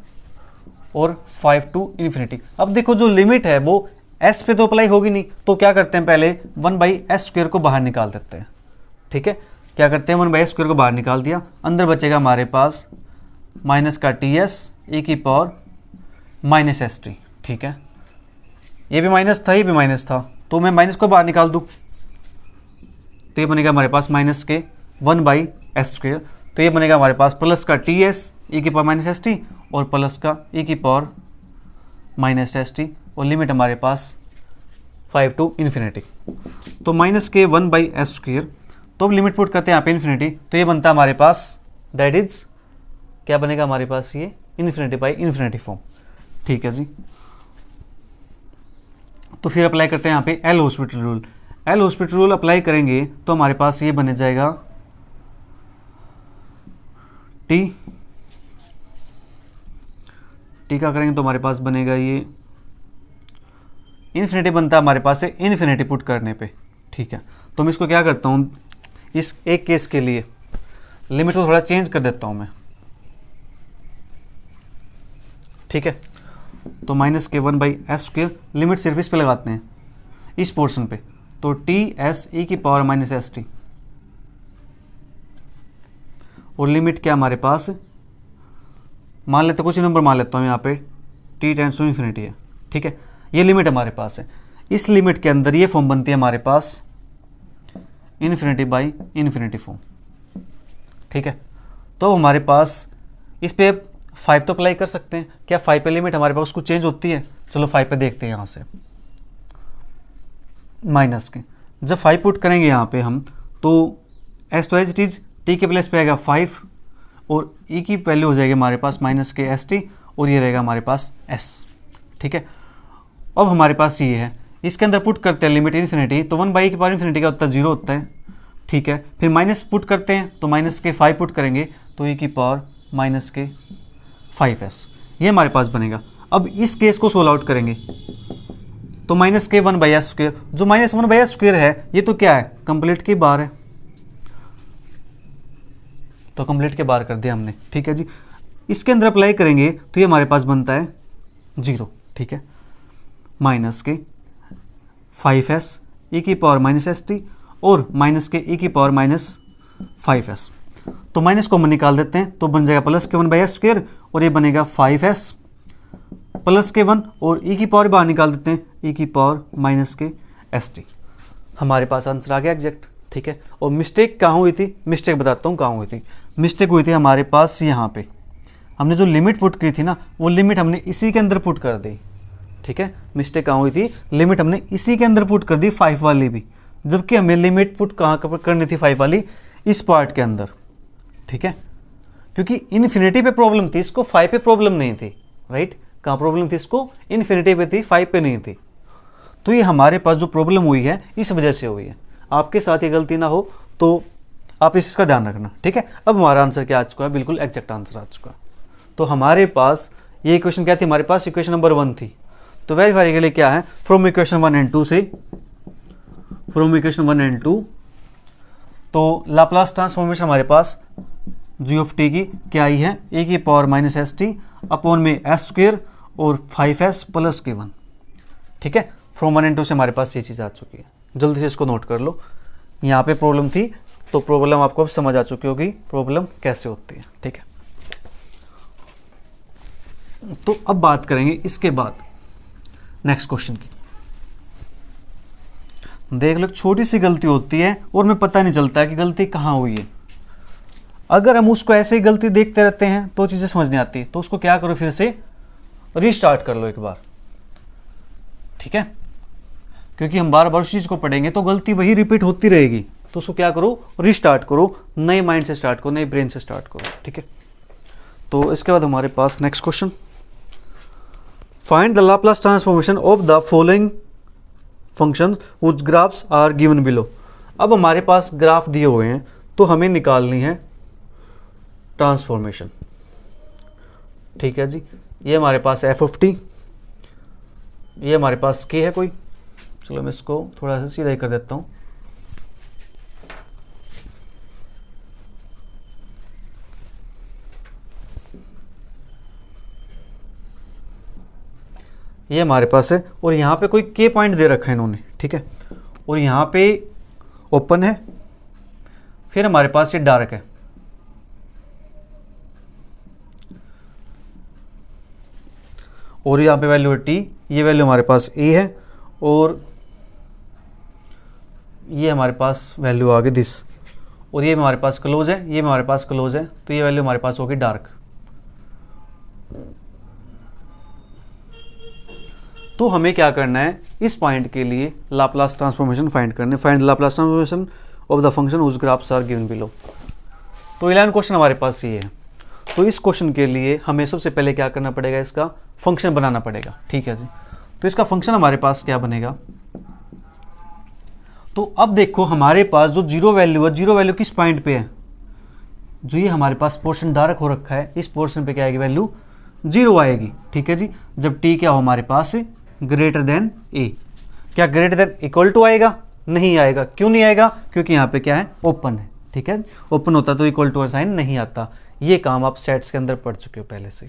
और 5 टू इन्फिनिटी। अब देखो जो लिमिट है वो s पे तो अप्लाई होगी नहीं, तो क्या करते हैं पहले 1/s स्क्वेयर को बाहर निकाल देते हैं। ठीक है, क्या करते हैं 1/s स्क्वेयर को बाहर निकाल दिया, अंदर बचेगा हमारे पास माइनस का ts e की पावर माइनस एस टी। ठीक है, ये भी माइनस था, ये भी माइनस था, तो मैं माइनस को बाहर निकाल दूं तो ये बनेगा हमारे पास माइनस के 1/s स्क्वेयर, तो ये बनेगा हमारे पास प्लस का ts e की पावर माइनस एस टी और प्लस का e की पावर माइनस एस टी, और लिमिट हमारे पास 5 टू इन्फिनिटी। तो माइनस के 1/s स्क्वेयर, तो अब लिमिट पुट करते हैं यहाँ पे इन्फिनिटी, तो ये बनता है हमारे पास दैट इज क्या बनेगा हमारे पास ये इन्फिनिटी बाई इन्फिनिटी फॉर्म। ठीक है जी, तो फिर अप्लाई करते हैं यहाँ पे L Hospital rule. L Hospital rule apply करेंगे तो हमारे पास ये बने जाएगा टी का करेंगे तो हमारे पास बनेगा ये इन्फिनिटी बनता है हमारे पास से इन्फिनिटी पुट करने पे। ठीक है, तो मैं इसको क्या करता हूँ, इस एक केस के लिए लिमिट को थोड़ा चेंज कर देता हूँ मैं। ठीक है, तो माइनस के 1/s स्क्वेयर, लिमिट सिर्फ इस पे लगाते हैं इस पोर्शन पे, तो ts e की पावर माइनस एस टी, और लिमिट क्या हमारे पास मान लेते, कुछ नंबर मान लेता हूँ यहाँ पे t टेंड्स टू इन्फिनिटी है। ठीक है, ये लिमिट हमारे पास है, इस लिमिट के अंदर ये फॉर्म बनती है हमारे पास इन्फिनिटी बाई इन्फिनिटी फॉर्म। ठीक है, तो हमारे पास इस पे 5 तो अप्लाई कर सकते हैं, क्या 5 पे लिमिट हमारे पास उसको चेंज होती है? चलो 5 पे देखते हैं यहाँ से, माइनस के जब 5 पुट करेंगे यहाँ पे हम, तो एस तो एज इट इज टी के प्लेस पे आएगा 5 और ई की वैल्यू हो जाएगी हमारे पास माइनस के एस टी, और ये रहेगा हमारे पास एस। ठीक है, अब हमारे पास ये है, इसके अंदर पुट करते हैं लिमिट इन्फिनिटी, तो 1/e की पावर इन्फिनिटी का उत्तर 0 होता है। ठीक है, फिर माइनस पुट करते हैं तो माइनस के 5 पुट करेंगे तो e की पावर माइनस के 5s, ये हमारे पास बनेगा। अब इस केस को सोल्व आउट करेंगे तो माइनस के 1/s स्क्वेयर, जो माइनस 1/s स्क्वेयर है ये तो क्या है, कंप्लीट के बाहर है, तो कंप्लीट के बाहर कर दिया हमने। ठीक है जी, इसके अंदर अप्लाई करेंगे तो ये हमारे पास बनता है 0। ठीक है, माइनस के 5s e की पावर माइनस एस टी और माइनस के e की पावर माइनस 5s, तो माइनस कॉमन निकाल देते हैं तो बन जाएगा प्लस के 1/s स्क्वेयर, और ये बनेगा 5s प्लस के 1, और e की पावर बाहर निकाल देते हैं e की पावर माइनस के एस टी। हमारे पास आंसर आ गया एग्जैक्ट। ठीक है, और मिस्टेक कहाँ हुई थी, मिस्टेक बताता हूँ कहाँ हुई थी। मिस्टेक हुई थी हमारे पास यहाँ पे, हमने जो लिमिट पुट की थी ना, वो लिमिट हमने इसी के अंदर पुट कर दी। ठीक है, मिस्टेक कहाँ हुई थी, लिमिट हमने इसी के अंदर पुट कर दी 5 वाली भी, जबकि हमें लिमिट पुट कहाँ करनी थी 5 वाली, इस पार्ट के अंदर। ठीक है, क्योंकि इन्फिनिटी पे प्रॉब्लम थी, इसको 5 पे प्रॉब्लम नहीं थी। राइट, कहाँ प्रॉब्लम थी, इसको इन्फिनिटी पे थी, 5 पे नहीं थी। तो ये हमारे पास जो प्रॉब्लम हुई है इस वजह से हुई है। आपके साथ ये गलती ना हो तो आप इसका ध्यान रखना। ठीक है, अब हमारा आंसर क्या आ चुका है, बिल्कुल एग्जैक्ट आंसर आ चुका है। तो हमारे पास ये इक्वेशन क्या थी, हमारे पास इक्वेशन नंबर 1 थी। तो वेरीफाई के लिए क्या है, फ्रॉम इक्वेशन 1 एंड 2 से, फ्रॉम इक्वेशन 1 एंड 2, तो लाप्लास ट्रांसफॉर्मेशन हमारे पास जी ऑफ टी की क्या आई है, ए की power minus S T upon में एस स्क्वेयर और 5s प्लस के 1। ठीक है, फ्रॉम 1 एंड 2 से हमारे पास ये चीज़ आ चुकी है। जल्दी से इसको नोट कर लो। यहाँ पे प्रॉब्लम थी तो प्रॉब्लम आपको अब समझ आ चुकी होगी प्रॉब्लम कैसे होती है। ठीक है, तो अब बात करेंगे इसके बाद नेक्स्ट क्वेश्चन की। देख लो, छोटी सी गलती होती है और हमें पता नहीं चलता है कि गलती कहाँ हुई है। अगर हम उसको ऐसे ही गलती देखते रहते हैं तो चीज़ें समझ नहीं आती, तो उसको क्या करो, फिर से रीस्टार्ट कर लो एक बार। ठीक है, क्योंकि हम बार बार उस चीज़ को पढ़ेंगे तो गलती वही रिपीट होती रहेगी, तो उसको क्या करो, रीस्टार्ट करो, नए माइंड से स्टार्ट करो, नए ब्रेन से स्टार्ट करो। ठीक है, तो इसके बाद हमारे पास next question, find the Laplace transformation of the following functions which graphs are given below. अब हमारे पास ग्राफ दिए हुए हैं तो हमें निकालनी है ट्रांसफॉर्मेशन। ठीक है जी, ये हमारे पास एफ ऑफ टी, ये हमारे पास के है कोई, चलो मैं इसको थोड़ा सा सीधा ही कर देता हूँ। ये हमारे पास है और यहाँ पे कोई के पॉइंट दे रखा है इन्होंने। ठीक है, और यहाँ पे ओपन है, फिर हमारे पास ये डार्क है, और यहाँ पे वैल्यू है टी, ये वैल्यू हमारे पास ए है, और ये हमारे पास वैल्यू आ गई दिस, और ये हमारे पास क्लोज है, ये हमारे पास क्लोज है, तो ये वैल्यू हमारे पास होगी डार्क। तो हमें क्या करना है, इस पॉइंट के लिए लाप्लास ट्रांसफॉर्मेशन फाइंड करने, find Laplace transformation of the function whose graphs are given below. तो 11 क्वेश्चन हमारे पास ये है। तो इस क्वेश्चन के लिए हमें सबसे पहले क्या करना पड़ेगा, इसका फंक्शन बनाना पड़ेगा। ठीक है जी, तो इसका फंक्शन हमारे पास क्या बनेगा, तो अब देखो हमारे पास जो जीरो वैल्यू है, जीरो वैल्यू किस पॉइंट पे है, जो ये हमारे पास पोर्शन डार्क हो रखा है, इस पोर्शन पे क्या आएगी, वैल्यू 0 आएगी। ठीक है जी, जब टी क्या हो हमारे पास ग्रेटर देन ए। क्या ग्रेटर देन इक्वल टू आएगा, नहीं आएगा। क्यों नहीं आएगा, क्योंकि यहाँ पे क्या है, ओपन है। ठीक है, ओपन होता तो इक्वल टू साइन नहीं आता। ये काम आप सेट्स के अंदर पढ़ चुके हो पहले से।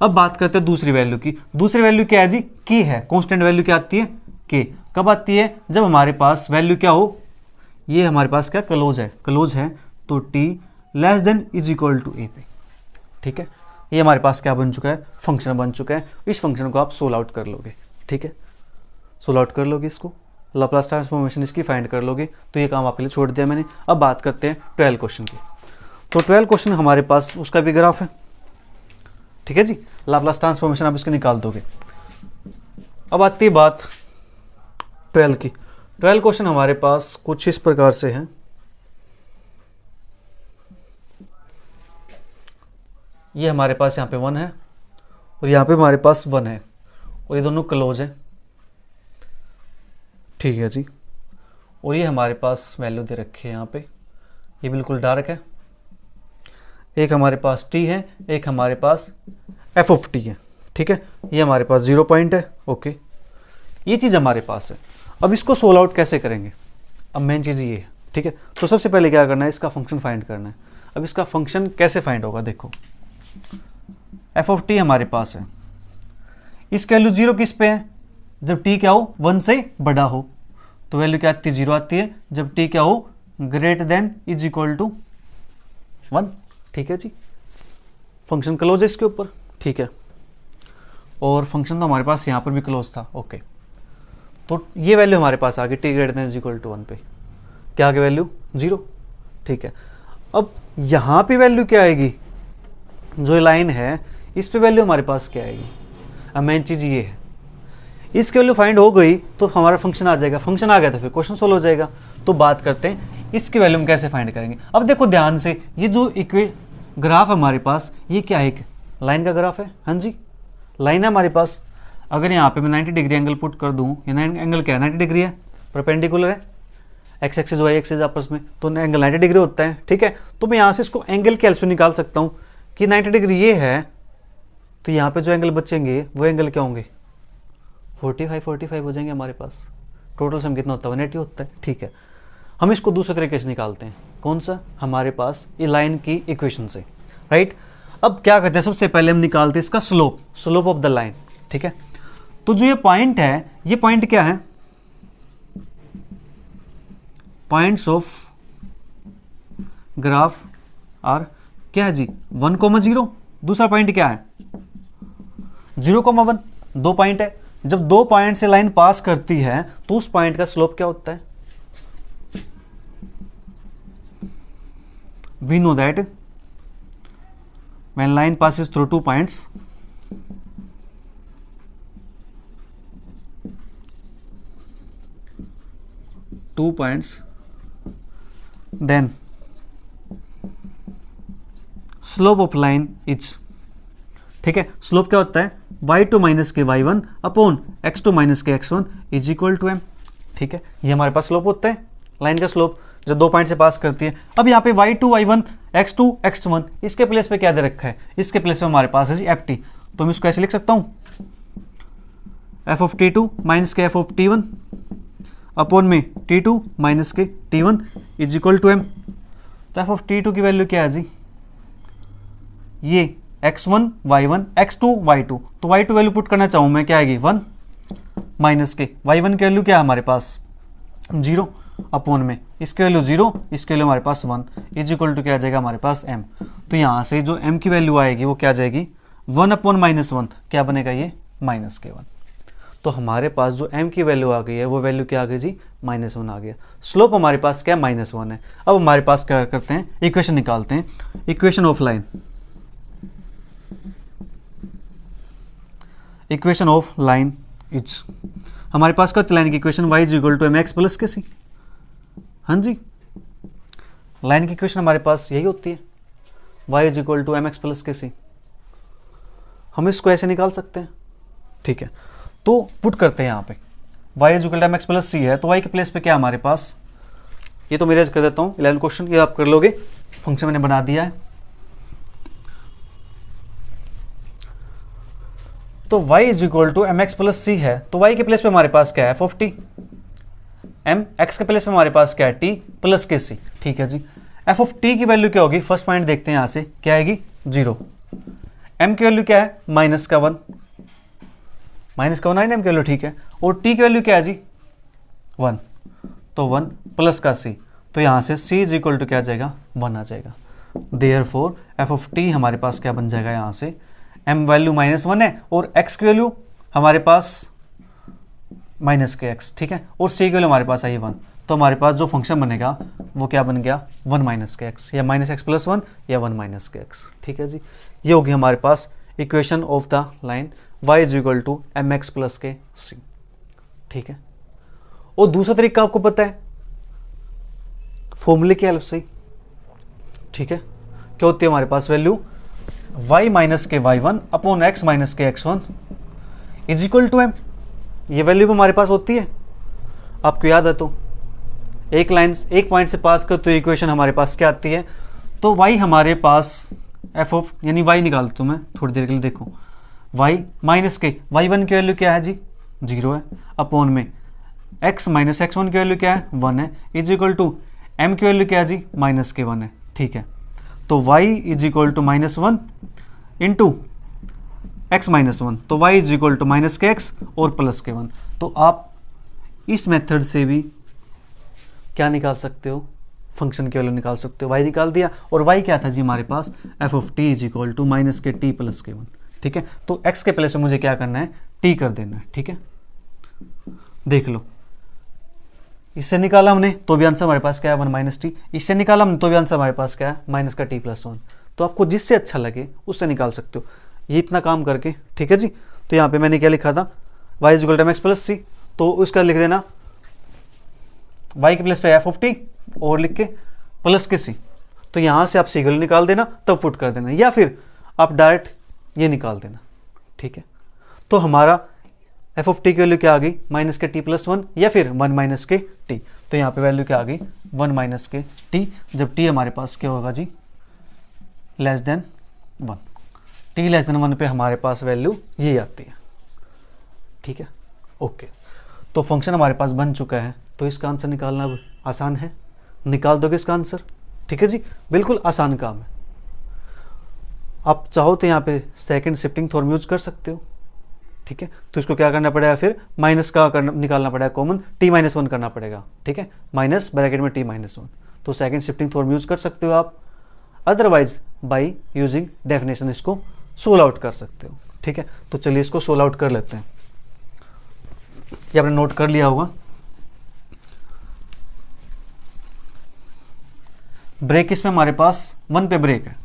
अब बात करते हैं दूसरी वैल्यू की। दूसरी वैल्यू क्या है जी, की है, कांस्टेंट वैल्यू क्या आती है, के। कब आती है, जब हमारे पास वैल्यू क्या हो, ये हमारे पास क्या क्लोज है, क्लोज है तो T less than is equal to A पे। ठीक है, ये हमारे पास क्या बन चुका है, फंक्शन बन चुका है। इस फंक्शन को आप सोल्व आउट कर लोगे। ठीक है, सोल्व आउट कर लोगे, इसको लाप्लास ट्रांसफॉर्मेशन इसकी फाइंड कर लोगे, तो ये काम आपके लिए छोड़ दिया मैंने। अब बात करते हैं 12 क्वेश्चन की। तो 12 क्वेश्चन हमारे पास उसका भी ग्राफ है। ठीक है जी, लाप्लास ट्रांसफॉर्मेशन आप इसको निकाल दोगे। अब आती है बात 12 की। 12 क्वेश्चन हमारे पास कुछ इस प्रकार से हैं। ये हमारे पास यहाँ पे 1 है और यहाँ पे हमारे पास 1 है और ये दोनों क्लोज है। ठीक है जी, और ये हमारे पास वैल्यू दे रखी है यहाँ पे, ये बिल्कुल डार्क है। एक हमारे पास टी है, एक हमारे पास एफ ऑफ टी है। ठीक है, ये हमारे पास 0 पॉइंट है। ओके, ये चीज़ हमारे पास है। अब इसको सोल्व आउट कैसे करेंगे, अब मेन चीज़ ये है। ठीक है, तो सबसे पहले क्या करना है, इसका फंक्शन फाइंड करना है। अब इसका फंक्शन कैसे फाइंड होगा, देखो एफ ऑफ टी हमारे पास है, इसकी वैल्यू 0 किस पे है, जब टी क्या हो 1 से बड़ा हो, तो वैल्यू क्या आती है, 0 आती है। जब टी क्या हो greater than is equal to 1। ठीक है जी, फंक्शन क्लोज है इसके ऊपर। ठीक है, और फंक्शन तो हमारे पास यहाँ पर भी क्लोज था। ओके, तो ये वैल्यू हमारे पास आ गई, t greater than is equal to 1 पे क्या आ गई, वैल्यू 0। ठीक है, अब यहाँ पे वैल्यू क्या आएगी, जो लाइन है इस पे वैल्यू हमारे पास क्या आएगी। अब मेन चीज़ ये है, इसकी वैल्यू फाइंड हो गई तो हमारा फंक्शन आ जाएगा। फंक्शन आ गया तो फिर क्वेश्चन सोल्व हो जाएगा। तो बात करते हैं इसकी वैल्यू हम कैसे फाइंड करेंगे। अब देखो ध्यान से, ये जो ग्राफ हमारे पास, ये क्या है, एक लाइन का ग्राफ है। हाँ जी, लाइन है हमारे पास। अगर यहाँ पे मैं 90 डिग्री एंगल पुट कर दूँ, ये एंगल क्या है, 90 डिग्री है, परपेंडिकुलर है, एक्स एक्सिस वाई एक्सिस आपस में, तो एंगल 90 डिग्री होता है। ठीक है, तो मैं यहाँ से इसको एंगल के एल्स निकाल सकता हूँ कि 90 डिग्री ये है, तो यहाँ पे जो एंगल बचेंगे वो एंगल क्या होंगे, 45 हो जाएंगे हमारे पास। टोटल सम कितना होता है, 180 होता है। ठीक है, हम इसको दूसरे तरीके से निकालते हैं। कौन सा? हमारे पास ये लाइन की इक्वेशन से, राइट। अब क्या करते हैं, सबसे पहले हम निकालते हैं इसका slope, slope of the line, ठीक है। तो जो ये पॉइंट है, ये पॉइंट क्या है? पॉइंट्स ऑफ ग्राफ आर क्या है जी? 1,0। दूसरा पॉइंट क्या है? 0,1। दो पॉइंट है। जब दो पॉइंट से लाइन पास करती है तो उस पॉइंट का स्लोप क्या होता है? We know that when line passes through 2 points, then slope of line is, ठीक है। स्लोप क्या होता है? y2 माइनस के y1 अपॉन x2 माइनस के x1 is equal to m, ठीक है। ये हमारे पास स्लोप होता है, लाइन का स्लोप जब दो पॉइंट से पास करती है। अब यहाँ पे y2 y1 x2 x1, इसके प्लेस पे क्या दे रखा है? इसके प्लेस पे हमारे पास है जी ft, तो मैं इसको ऐसे लिख सकता हूँ f ऑफ t2 माइनस के f ऑफ t1 अपॉन में t2 माइनस के t1 is equal to m। तो f ऑफ t2 की वैल्यू क्या है जी? ये x1 y1 x2 y2, तो y2 वैल्यू पुट करना चाहूँ मैं, क्या आएगी? 1 माइनस के y1 की वैल्यू क्या है हमारे पास? 0 अपॉन में इसके वैल्यू 0, इसके वैल्यू हमारे पास 1 इज इक्वल टू क्या आ जाएगा हमारे पास? m। तो यहाँ से जो m की वैल्यू आएगी वो क्या आ जाएगी? 1 अपॉन -1, क्या बनेगा ये? -k1। तो हमारे पास जो m की वैल्यू आ गई है वो वैल्यू क्या आ गई जी? -1 आ गया। स्लोप हमारे पास क्या? -1 है। अब हमारे पास क्या करते हैं? इक्वेशन निकालते हैं। Equation of line, equation of line is, हमारे पास क्या लाइन की equation? y is equal to mx plus के सी। हाँ जी, लाइन की इक्वेशन हमारे पास यही होती है, y is equal to mx plus के सी। हम इसको ऐसे निकाल सकते हैं, ठीक है। तो पुट करते हैं यहाँ पे y is equal to mx plus C है, तो y के प्लेस पे क्या हमारे पास? ये तो मेरे कर देता हूँ 11 क्वेश्चन, ये आप कर लोगे, फंक्शन मैंने बना दिया है। तो y is equal to M X plus C है, तो y के प्लेस पे हमारे पास क्या है? f of T. m x के प्लेस पे हमारे पास क्या है? t प्लस के सी, ठीक है जी। f ऑफ t की वैल्यू क्या होगी? फर्स्ट पॉइंट देखते हैं यहाँ से, क्या आएगी? 0। m की वैल्यू क्या है? माइनस का 1 आएगी m की वैल्यू, ठीक है। और t की वैल्यू क्या है जी? 1, तो 1 प्लस का c, तो यहाँ से c इज इक्वल टू क्या आ जाएगा? 1 आ जाएगा। देयरफॉर f ऑफ t हमारे पास क्या बन जाएगा? यहाँ से m वैल्यू -1 है और x की वैल्यू हमारे पास माइनस के x, ठीक है। और c की वैल्यू हमारे पास आई 1, तो हमारे पास जो फंक्शन बनेगा वो क्या बन गया? 1 माइनस के x, या माइनस एक्स प्लस 1 या 1 माइनस के x, ठीक है जी। ये होगी हमारे पास equation of the line y is equal to M X plus के सी, ठीक है। और दूसरा तरीका आपको पता है, फॉर्मूले की हेल्प से, ठीक है। क्या होती है हमारे पास वैल्यू? y माइनस के y1 अपॉन x माइनस के x1 is equal to m। ये वैल्यू हमारे पास होती है, आपको याद है तो एक पॉइंट से पास कर तो इक्वेशन हमारे पास क्या आती है? तो y हमारे पास f ऑफ, यानी y निकाल दूँ मैं थोड़ी देर के लिए, देखो y माइनस के y1 की वैल्यू क्या है जी? 0 है, अपॉन में x माइनस x1 की वैल्यू क्या है? 1 है, इज इक्वल टू m की वैल्यू क्या है जी? माइनस के 1 है, ठीक है। तो y is equal to -1 into x -1, तो y is equal to minus के x और प्लस के 1। तो आप इस मेथड से भी क्या निकाल सकते हो? फंक्शन की वैल्यू निकाल सकते हो। y निकाल दिया, और y क्या था जी हमारे पास? f of t is equal to minus के t प्लस के 1, ठीक है। तो x के प्लेस में मुझे क्या करना है? t कर देना है, ठीक है। देख लो, इससे निकाला हमने तो भी आंसर हमारे पास क्या है? 1 माइनस टी। इससे निकाला हमने तो भी आंसर हमारे पास क्या है? माइनस का टी प्लस 1। तो आपको जिससे अच्छा लगे उससे निकाल सकते हो, ये इतना काम करके, ठीक है जी। तो यहाँ पे मैंने क्या लिखा था? y is equal to mx plus C, तो उसका लिख देना y के प्लेस पे f ऑफ टी और लिख के प्लस के सी। तो यहाँ से आप सी वैल्यू निकाल देना, तब पुट कर देना, या फिर आप डायरेक्ट ये निकाल देना, ठीक है। तो हमारा f ऑफ टी की वैल्यू क्या आ गई? माइनस के टी प्लस 1 या फिर 1 माइनस के टी। तो यहाँ पे वैल्यू क्या आ गई? 1 माइनस के टी, जब टी हमारे पास क्या होगा जी? Less than 1। T less than 1 पे हमारे पास वैल्यू ये आती है, ठीक है। ओके, तो फंक्शन हमारे पास बन चुका है, तो इसका आंसर निकालना आसान है। निकाल दोगे इसका आंसर। ठीक है जी, बिल्कुल आसान काम है। आप चाहो तो यहाँ पे सेकंड शिफ्टिंग थ्योरम यूज कर सकते हो। ठीक है, तो इसको क्या करना पड़ेगा, फिर माइनस का निकालना पड़ेगा कॉमन, t-1 करना पड़ेगा। ठीक है, माइनस ब्रैकेट में t-1, तो सेकंड शिफ्टिंग थ्योरम यूज कर सकते हो आप। अदरवाइज बाय यूजिंग डेफिनेशन इसको सोल्व आउट कर सकते हो। ठीक है, तो चलिए इसको सोल्व आउट कर लेते हैं। ये आपने नोट कर लिया होगा। ब्रेक इसमें हमारे पास 1 पे ब्रेक है,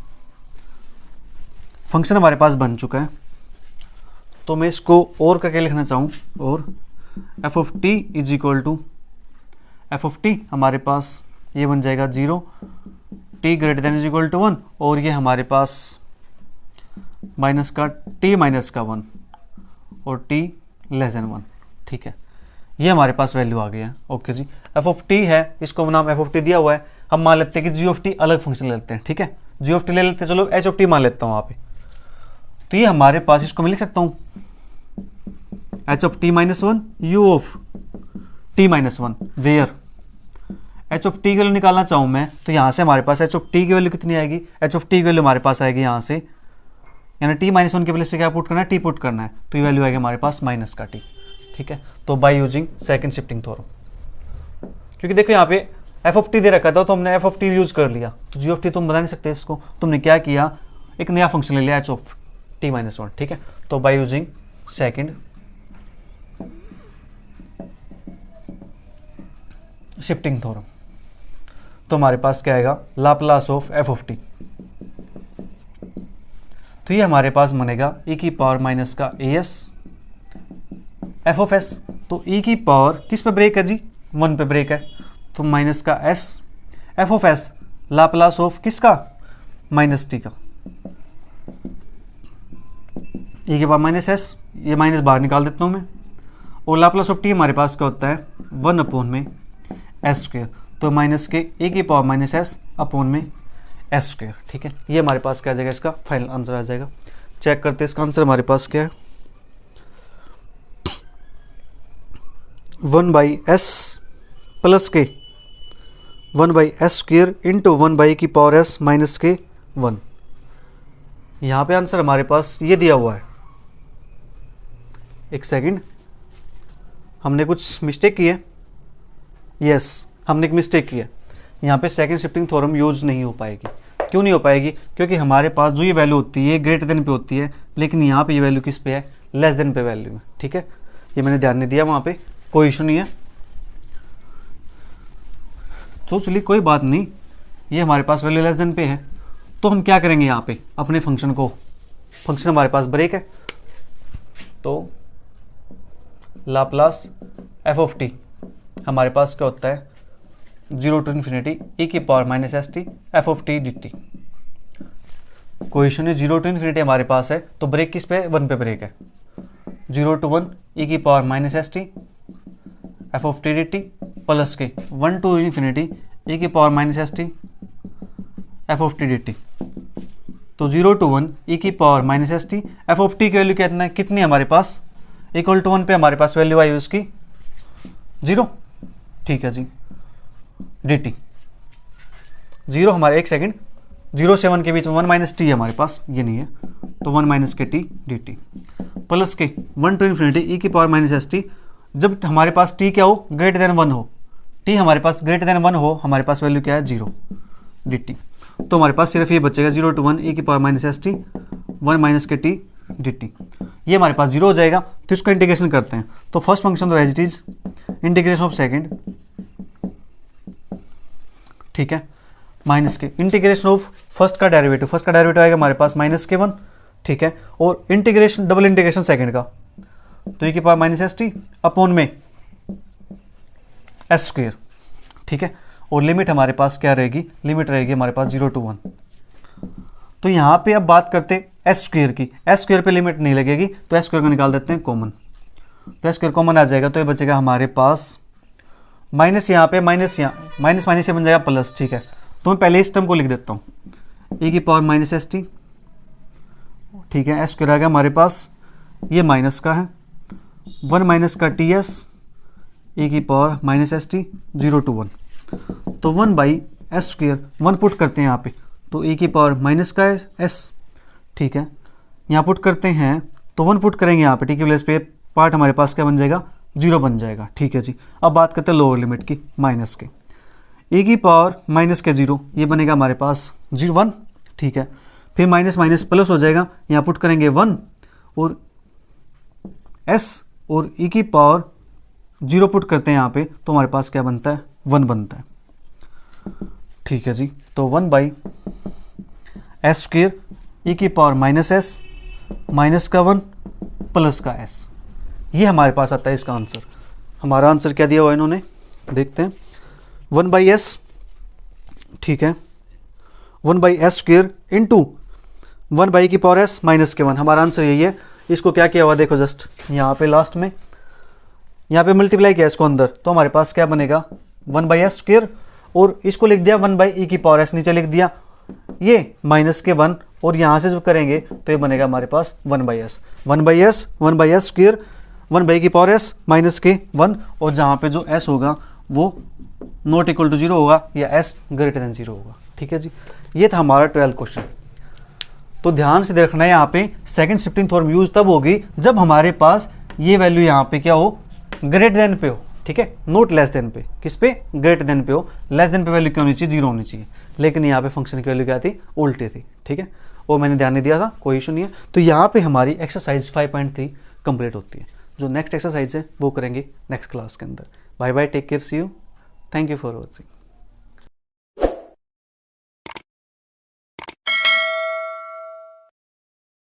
फंक्शन हमारे पास बन चुका है। तो मैं इसको और करके लिखना चाहूँ, और f of T is equal to f of t हमारे पास ये बन जाएगा 0, t greater than is equal to 1, और ये हमारे पास माइनस का टी माइनस का 1 और टी लेस देन 1। ठीक है, ये हमारे पास वैल्यू आ गया है। ओके जी, एफ ऑफ टी है, इसको नाम एफ ऑफ टी दिया हुआ है। हम मान लेते हैं कि जी ऑफ टी अलग फंक्शन ले लेते हैं। ठीक है, जी ऑफ टी ले लेते हैं, चलो एच ऑफ टी मान लेता हूँ वहाँ पे। तो ये हमारे पास, इसको मैं लिख सकता हूँ h of T minus 1 u of T minus 1, where h of t की वैल्यू निकालना चाहूँ मैं, तो यहाँ से हमारे पास एच ऑफ टी की वैल्यू कितनी आएगी, एच ऑफ टी की वैल्यू हमारे पास आएगी यहाँ से, यानी t-1 के प्लेस पे क्या पुट करना है, t पुट करना है, तो ये वैल्यू आएगी हमारे पास माइनस का t। ठीक है, तो bye using second shifting theorem, क्योंकि देखो यहाँ पे एफ ऑफ टी दे रखा था तो हमने एफ ऑफ टी यूज कर लिया, तो जी ऑफ टी तुम बता नहीं सकते इसको, तुमने क्या किया, एक नया फंक्शन ले लिया एच ऑफ t-1। ठीक है, तो bye using second shifting theorem, तो हमारे पास क्या आएगा, Laplace of F of T. तो ये हमारे पास बनेगा e की पावर माइनस का as एफ ऑफ एस। तो e की पावर किस पे ब्रेक है जी, 1 पे ब्रेक है, तो माइनस का s F of S Laplace of किसका, माइनस टी का, e की पावर माइनस एस, ये माइनस बाहर निकाल देता हूँ मैं, और लाप्लास ऑफ टी हमारे पास क्या होता है 1 अपॉन में एस स्क्वायर, तो माइनस के e की पावर माइनस एस अपॉन में एस स्क्वायर। ठीक है, ये हमारे पास क्या आ जाएगा, इसका फाइनल आंसर आ जाएगा। चेक करते हैं इसका आंसर हमारे पास क्या है, 1 बाई एस प्लस के 1 by S square into 1 by की पावर एस माइनस के 1। यहाँ पे आंसर हमारे पास ये दिया हुआ है। एक सेकंड, हमने कुछ मिस्टेक की है। यस, हमने एक मिस्टेक की है, यहाँ पे सेकंड शिफ्टिंग थ्योरम यूज नहीं हो पाएगी। क्यों नहीं हो पाएगी, क्योंकि हमारे पास जो ये वैल्यू होती है ग्रेटर देन पे होती है, लेकिन यहाँ पे ये वैल्यू किस पे है, लेस देन पे वैल्यू है। ठीक है, ये मैंने ध्यान नहीं दिया, वहाँ पे कोई इशू नहीं है, तो चलिए कोई बात नहीं, ये हमारे पास वैल्यू लेस देन पे है। तो हम क्या करेंगे यहाँ पे, अपने फंक्शन को, फंक्शन हमारे पास ब्रेक है, तो लाप्लास एफ ऑफ टी हमारे पास क्या होता है 0 टू इन्फिनिटी e की power minus S T F of T D T. कोई इशू नहीं, 0 टू इन्फिनिटी हमारे पास है, तो ब्रेक किस पे, 1 पे ब्रेक है, 0 टू 1 e की power minus S T F of T D T plus के 1 टू इन्फिनिटी e की power minus S T F of T D T. तो 0 टू 1 e की power minus S T F of t की value कितना है, कितनी हमारे पास, equal to 1 पे हमारे पास वैल्यू आई उसकी 0। ठीक है जी, डी टी 0 हमारे, एक सेकंड, 0 से 1 के बीच में 1 माइनस टी हमारे पास, ये नहीं है, तो 1 माइनस के टी डी टी प्लस के 1 टू इन्फिनिटी ई की पावर माइनस एस टी। जब हमारे पास टी क्या हो, ग्रेटर देन 1 हो, टी हमारे पास ग्रेटर देन 1 हो, हमारे पास वैल्यू क्या है 0 डी टी। तो हमारे पास सिर्फ ये बचेगा 0 टू 1 ई की power minus S T 1 minus के टी डी टी, ये हमारे पास 0 हो जाएगा। तो इसको इंटीग्रेशन करते हैं, तो फर्स्ट फंक्शन तो as it is, integration of second, ठीक है, माइनस के इंटीग्रेशन ऑफ फर्स्ट का डेरिवेटिव, फर्स्ट का डेरिवेटिव आएगा हमारे पास माइनस के 1। ठीक है, और इंटीग्रेशन, डबल इंटीग्रेशन सेकंड का, तो e की power minus S T upon में एस स्क्वायर। ठीक है, और लिमिट हमारे पास क्या रहेगी, लिमिट रहेगी हमारे पास 0 टू 1। तो यहाँ पे अब बात करते एस स्क्वायर की, एस स्क्वायर पे लिमिट नहीं लगेगी, तो एस स्क्वायर को निकाल देते हैं कॉमन, तो एस स्क्वायर कॉमन आ जाएगा, तो ये बचेगा हमारे पास माइनस, यहाँ पे माइनस, यहाँ माइनस माइनस से बन जाएगा प्लस। ठीक है, तो मैं पहले इस टर्म को लिख देता हूँ, e की पावर माइनस एस टी। ठीक है, एस स्क्वायर आ गया हमारे पास, ये माइनस का है, 1 माइनस का टी एस e की power minus S t 0 to 1। तो 1/s², 1 पुट करते हैं यहाँ पे तो e की पावर माइनस का s, ठीक है। यहाँ पुट करते हैं तो 1 पुट करेंगे यहाँ पे t की प्लेस पे, पार्ट हमारे पास क्या बन जाएगा, 0 बन जाएगा, ठीक है जी। अब बात करते हैं लोअर लिमिट की, माइनस के, e की पावर माइनस के 0, ये बनेगा हमारे पास 1, ठीक है। फिर माइनस माइनस प्लस हो जाएगा, यहाँ पुट करेंगे 1 और s और e की पावर 0 पुट करते हैं यहाँ पे तो हमारे पास क्या बनता है, 1 बनता है, ठीक है जी। तो 1/s² e की पावर माइनस s माइनस का 1 प्लस का s, ये हमारे पास आता है इसका आंसर। हमारा आंसर क्या दिया हुआ इन्होंने, देखते हैं, 1/s, ठीक है, 1/s² इंटू 1 की पावर s माइनस के 1, हमारा आंसर यही है। इसको क्या किया हुआ देखो, जस्ट यहाँ पे लास्ट में यहाँ पे मल्टीप्लाई किया इसको अंदर, तो हमारे पास क्या बनेगा 1/s² और इसको लिख दिया 1/e की पावर s, नीचे लिख दिया ये माइनस के 1 और यहाँ से जब करेंगे तो ये बनेगा हमारे पास 1/s, 1/s² 1/e की पावर s माइनस के 1 और जहाँ पे जो s होगा वो नॉट इक्वल टू 0 होगा या s ग्रेटर देन 0 होगा, ठीक है जी। ये था हमारा 12th क्वेश्चन। तो ध्यान से देखना है, यहाँ पे सेकंड शिफ्टिंग थ्योरम यूज तब होगी जब हमारे पास ये वैल्यू यहाँ पे क्या हो, ग्रेटर देन पे हो, ठीक है, नोट लेस देन पे, किस पे, ग्रेटर देन पे हो। लेस देन पे वैल्यू क्या होनी चाहिए, 0 होनी चाहिए, लेकिन यहाँ पे फंक्शन की वैल्यू क्या थी, उल्टी थी, ठीक है, वो मैंने ध्यान नहीं दिया था, कोई इशू नहीं है। तो यहाँ पे हमारी एक्सरसाइज 5.3 कंप्लीट होती है। जो नेक्स्ट एक्सरसाइज है वो करेंगे नेक्स्ट क्लास के अंदर। Bye bye, take care, see you, thank you for watching.